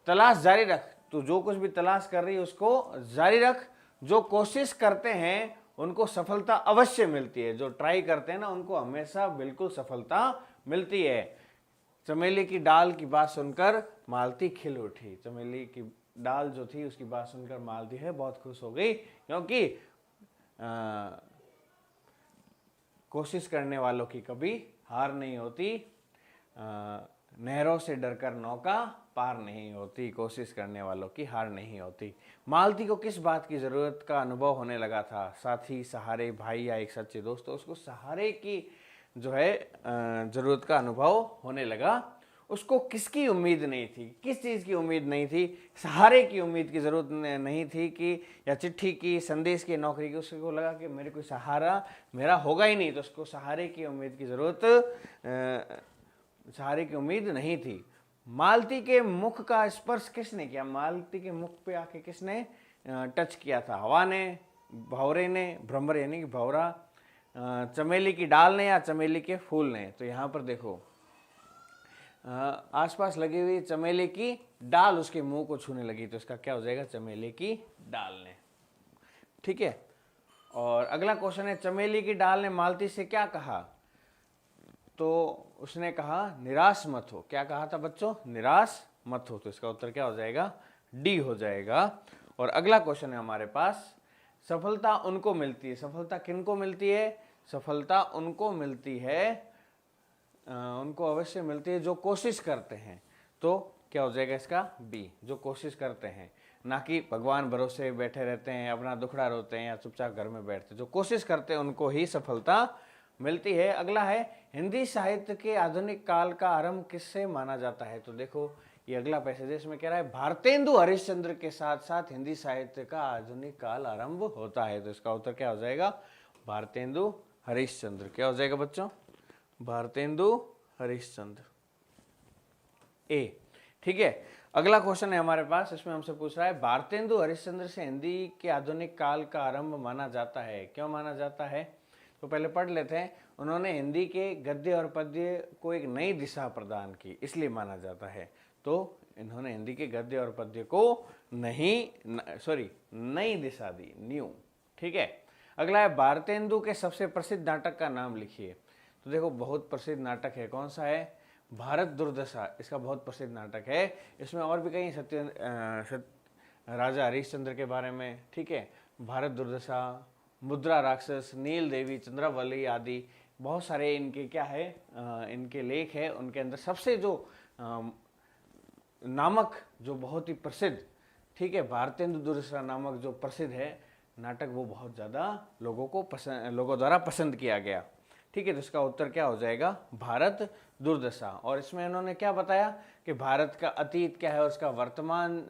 [SPEAKER 2] तलाश जारी रख, तू जो कुछ भी तलाश कर रही है उसको जारी रख, जो कोशिश करते हैं उनको सफलता अवश्य मिलती है, जो ट्राई करते हैं ना उनको हमेशा बिल्कुल सफलता मिलती है। चमेली की डाल की बात सुनकर मालती खिल उठी। चमेली की डाल जो थी उसकी बात सुनकर मालती है बहुत खुश हो गई, क्योंकि कोशिश करने वालों की कभी हार नहीं होती, नहरों से डरकर नौका पार नहीं होती, कोशिश करने वालों की हार नहीं होती। मालती को किस बात की जरूरत का अनुभव होने लगा था? साथी, सहारे, भाई या एक सच्चे दोस्त, तो उसको सहारे की जो है जरूरत का अनुभव होने लगा। उसको किसकी उम्मीद नहीं थी? किस चीज़ की उम्मीद नहीं थी? सहारे की उम्मीद की जरूरत नहीं थी, कि या चिट्ठी की, संदेश की, नौकरी की। उसको लगा कि मेरे कोई सहारा मेरा होगा ही नहीं, तो उसको सहारे की उम्मीद की जरूरत, सहारे की उम्मीद नहीं थी। मालती के मुख का स्पर्श किसने किया? मालती के मुख पे आके किसने टच किया था? हवा ने, भंवरे ने, भ्रमर यानी कि भंवरा, चमेली की डाल ने, या चमेली के फूल ने? तो यहाँ पर देखो, आसपास लगी हुई चमेली की डाल उसके मुंह को छूने लगी, तो इसका क्या हो जाएगा? चमेली की डाल ने। ठीक है। और अगला क्वेश्चन है, चमेली की डाल ने मालती से क्या कहा? तो उसने कहा निराश मत हो। क्या कहा था बच्चों? निराश मत हो। तो इसका उत्तर क्या हो जाएगा? डी हो जाएगा। और अगला क्वेश्चन है हमारे पास, सफलता उनको मिलती है। सफलता किनको मिलती है? सफलता उनको मिलती है, उनको अवश्य मिलती है जो कोशिश करते हैं। तो क्या हो जाएगा इसका? बी, जो कोशिश करते हैं, ना कि भगवान भरोसे बैठे रहते हैं, अपना दुखड़ा रोते हैं या चुपचाप घर में बैठते हैं। जो कोशिश करते हैं उनको ही सफलता मिलती है। अगला है, हिंदी साहित्य के आधुनिक काल का आरंभ किससे माना जाता है? तो देखो ये अगला पैसेज है, इसमें कह रहा है भारतेंदु हरिश्चंद्र के साथ साथ हिंदी साहित्य का आधुनिक काल आरंभ होता है। तो इसका उत्तर क्या हो जाएगा? भारतेंदु हरिश्चंद्र। क्या हो जाएगा बच्चों? भारतेंदु हरिश्चंद्र, ए। ठीक है। अगला क्वेश्चन है हमारे पास, इसमें हमसे पूछ रहा है, भारतेंदु हरिश्चंद्र से हिंदी के आधुनिक काल का आरंभ माना जाता है। क्यों माना जाता है? तो पहले पढ़ लेते हैं। उन्होंने हिंदी के गद्य और पद्य को एक नई दिशा प्रदान की, इसलिए माना जाता है। तो इन्होंने हिंदी के गद्य और पद्य को नई दिशा दी, न्यू। ठीक है। अगला है, भारतेंदु के सबसे प्रसिद्ध नाटक का नाम लिखिए। तो देखो बहुत प्रसिद्ध नाटक है, कौन सा है? भारत दुर्दशा, इसका बहुत प्रसिद्ध नाटक है। इसमें और भी कई राजा हरिश्चंद्र के बारे में, ठीक है, भारत दुर्दशा, मुद्रा राक्षस, नील देवी, चंद्रावली आदि बहुत सारे इनके क्या है, इनके लेख है। उनके अंदर सबसे जो नामक जो बहुत ही प्रसिद्ध, ठीक है, भारतेंदु दुर्दशा नामक जो प्रसिद्ध है नाटक, वो बहुत ज़्यादा लोगों द्वारा पसंद किया गया। ठीक है। तो इसका उत्तर क्या हो जाएगा? भारत दुर्दशा। और इसमें इन्होंने क्या बताया कि भारत का अतीत क्या है और उसका वर्तमान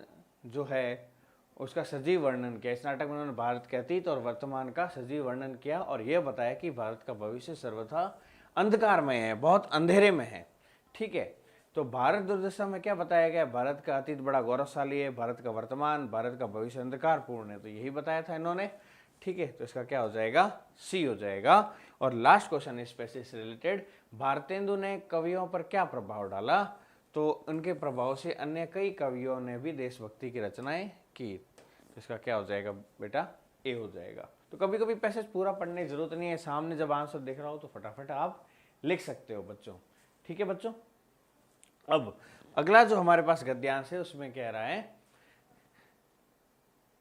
[SPEAKER 2] जो है उसका सजीव वर्णन किया। इस नाटक में उन्होंने भारत के अतीत और वर्तमान का सजीव वर्णन किया और यह बताया कि भारत का भविष्य सर्वथा अंधकारमय है, बहुत अंधेरे में है। ठीक है। तो भारत दुर्दशा में क्या बताया गया? भारत का अतीत बड़ा गौरवशाली है, भारत का वर्तमान, भारत का भविष्य अंधकारपूर्ण है। तो यही बताया था इन्होंने। ठीक है। तो इसका क्या हो जाएगा? सी हो जाएगा। और लास्ट क्वेश्चन इस पैसेज से रिलेटेड, भारतेंदु ने कवियों पर क्या प्रभाव डाला? तो उनके प्रभाव से अन्य कई कवियों ने भी देशभक्ति की रचनाएं की। तो इसका क्या हो जाएगा बेटा? ए हो जाएगा। तो कभी कभी पैसेज पूरा पढ़ने की जरूरत नहीं है, सामने जब आंसर देख रहा हो तो फटाफट आप लिख सकते हो बच्चों। ठीक है बच्चों, अब अगला जो हमारे पास गद्यांश है उसमें कह रहा है,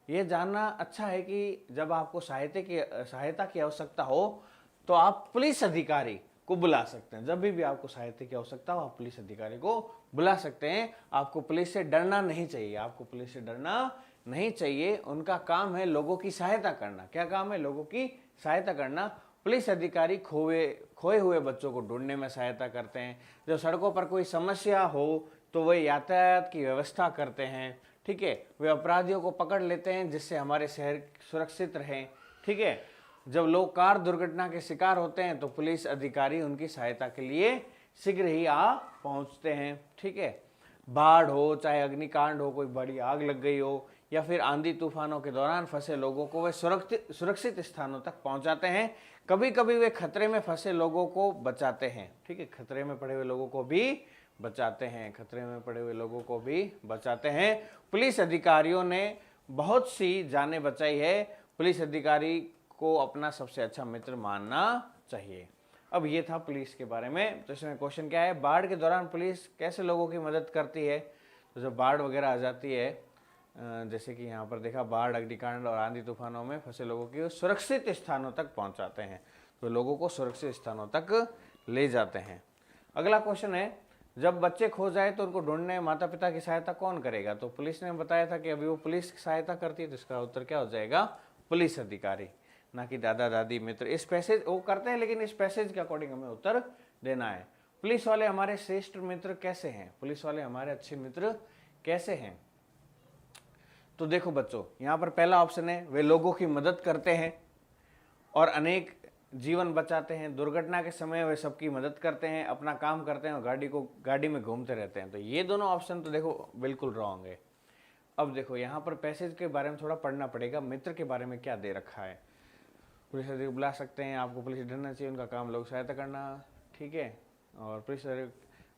[SPEAKER 2] यह जानना अच्छा है कि जब आपको सहायता की आवश्यकता हो तो आप पुलिस अधिकारी को बुला सकते हैं। जब भी आपको सहायता की आवश्यकता हो आप पुलिस अधिकारी को बुला सकते हैं। आपको पुलिस से डरना नहीं चाहिए, आपको पुलिस से डरना नहीं चाहिए। उनका काम है लोगों की सहायता करना। क्या काम है? लोगों की सहायता करना। पुलिस अधिकारी खोए हुए बच्चों को ढूंढने में सहायता करते हैं। जब सड़कों पर कोई समस्या हो तो वे यातायात की व्यवस्था करते हैं। ठीक है, वे अपराधियों को पकड़ लेते हैं जिससे हमारे शहर सुरक्षित रहें। ठीक है, जब लोग कार दुर्घटना के शिकार होते हैं तो पुलिस अधिकारी उनकी सहायता के लिए शीघ्र ही आ पहुंचते हैं। ठीक है, बाढ़ हो, चाहे अग्निकांड हो, कोई बड़ी आग लग गई हो, या फिर आंधी तूफानों के दौरान फंसे लोगों को वे सुरक्षित स्थानों तक पहुंचाते हैं। कभी कभी वे खतरे में फंसे लोगों को बचाते हैं। ठीक है, खतरे में पड़े हुए लोगों को भी बचाते हैं, खतरे में पड़े हुए लोगों को भी बचाते हैं। पुलिस अधिकारियों ने बहुत सी जानें बचाई है। पुलिस अधिकारी को अपना सबसे अच्छा मित्र मानना चाहिए। अब ये था पुलिस के बारे में। तो इसमें क्वेश्चन क्या है, बाढ़ के दौरान पुलिस कैसे लोगों की मदद करती है? तो जब बाढ़ वगैरह आ जाती है, जैसे कि यहाँ पर देखा, बाढ़, अग्निकांड और आंधी तूफानों में फंसे लोगों की सुरक्षित स्थानों तक पहुँचाते हैं। तो लोगों को सुरक्षित स्थानों तक ले जाते हैं। अगला क्वेश्चन है, जब बच्चे खो जाए तो उनको ढूंढने माता पिता की सहायता कौन करेगा? तो पुलिस ने बताया था कि अभी वो पुलिस की सहायता करती है, तो इसका उत्तर क्या हो जाएगा? पुलिस अधिकारी, ना कि दादा दादी मित्र। इस पैसेज वो करते हैं, लेकिन इस पैसेज के अकॉर्डिंग हमें उत्तर देना है। पुलिस वाले हमारे श्रेष्ठ मित्र कैसे हैं? पुलिस वाले हमारे अच्छे मित्र कैसे हैं? तो देखो बच्चों, यहाँ पर पहला ऑप्शन है, वे लोगों की मदद करते हैं और अनेक जीवन बचाते हैं। दुर्घटना के समय वे सबकी मदद करते हैं, अपना काम करते हैं और गाड़ी में घूमते रहते हैं। तो ये दोनों ऑप्शन तो देखो बिल्कुल रॉन्ग है। अब देखो यहाँ पर पैसेज के बारे में थोड़ा पढ़ना पड़ेगा। मित्र के बारे में क्या दे रखा है? पुलिस अधिकारी बुला सकते हैं, आपको पुलिस डरना चाहिए, उनका काम लोग सहायता करना। ठीक है, और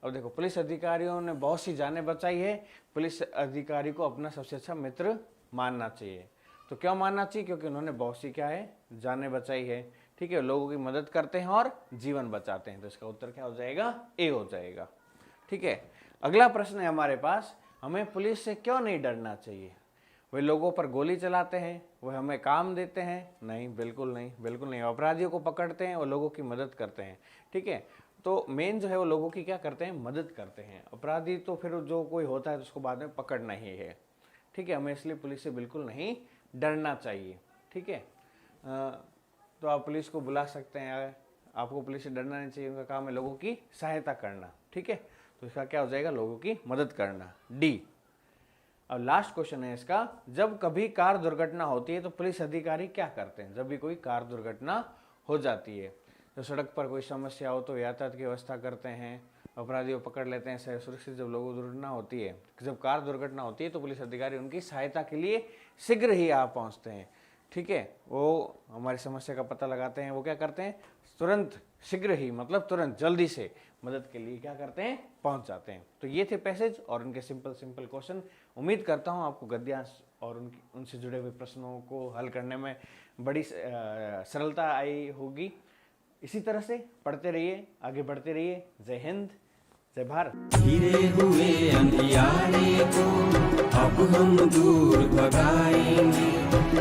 [SPEAKER 2] अब देखो, पुलिस अधिकारियों ने बहुत सी जानें बचाई है। पुलिस अधिकारी को अपना सबसे अच्छा मित्र मानना चाहिए। तो क्यों मानना चाहिए? क्योंकि उन्होंने बहुत सी क्या है, जानें बचाई है। ठीक है, लोगों की मदद करते हैं और जीवन बचाते हैं। तो इसका उत्तर क्या हो जाएगा? ए हो जाएगा। ठीक है, अगला प्रश्न है हमारे पास, हमें पुलिस से क्यों नहीं डरना चाहिए? वे लोगों पर गोली चलाते हैं, वे हमें काम देते हैं? नहीं, बिल्कुल नहीं, बिल्कुल नहीं। अपराधियों को पकड़ते हैं और लोगों की मदद करते हैं। ठीक है, तो मेन जो है वो लोगों की क्या करते हैं? मदद करते हैं। अपराधी तो फिर जो कोई होता है तो उसको बाद में पकड़ना ही है। ठीक है, हमें इसलिए पुलिस से बिल्कुल नहीं डरना चाहिए। ठीक है, तो आप पुलिस को बुला सकते हैं, आपको पुलिस से डरना नहीं चाहिए। उनका काम है लोगों की सहायता करना। ठीक है, तो इसका क्या हो जाएगा? लोगों की मदद करना, डी। अब लास्ट क्वेश्चन है इसका, जब कभी कार दुर्घटना होती है तो पुलिस अधिकारी क्या करते हैं? जब भी कोई कार दुर्घटना हो जाती है, तो सड़क पर कोई समस्या हो तो यातायात की व्यवस्था करते हैं, अपराधियों को पकड़ लेते हैं, सुरक्षित। जब लोगों दुर्घटना होती है, जब कार दुर्घटना होती है तो पुलिस अधिकारी उनकी सहायता के लिए शीघ्र ही आ पहुंचते हैं। ठीक है, वो हमारी समस्या का पता लगाते हैं, वो क्या करते हैं? तुरंत, शीघ्र ही मतलब तुरंत, जल्दी से मदद के लिए क्या करते हैं? पहुंच जाते हैं। तो ये थे पैसेज और उनके सिंपल क्वेश्चन। उम्मीद करता हूं आपको गद्यांश और उनसे जुड़े हुए प्रश्नों को हल करने में बड़ी सरलता आई होगी। इसी तरह से पढ़ते रहिए, आगे बढ़ते रहिए। जय हिंद, जय भारत।
[SPEAKER 3] घिरे हुए अंधियारे को अब हम दूर भगाएंगे,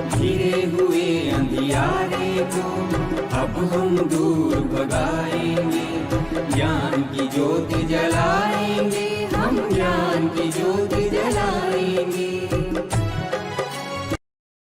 [SPEAKER 3] घिरे हुए अंधियारे को अब हम दूर भगाएंगे। ज्ञान की ज्योति जलाएंगे, हम ज्ञान की ज्योति जलाएंगे।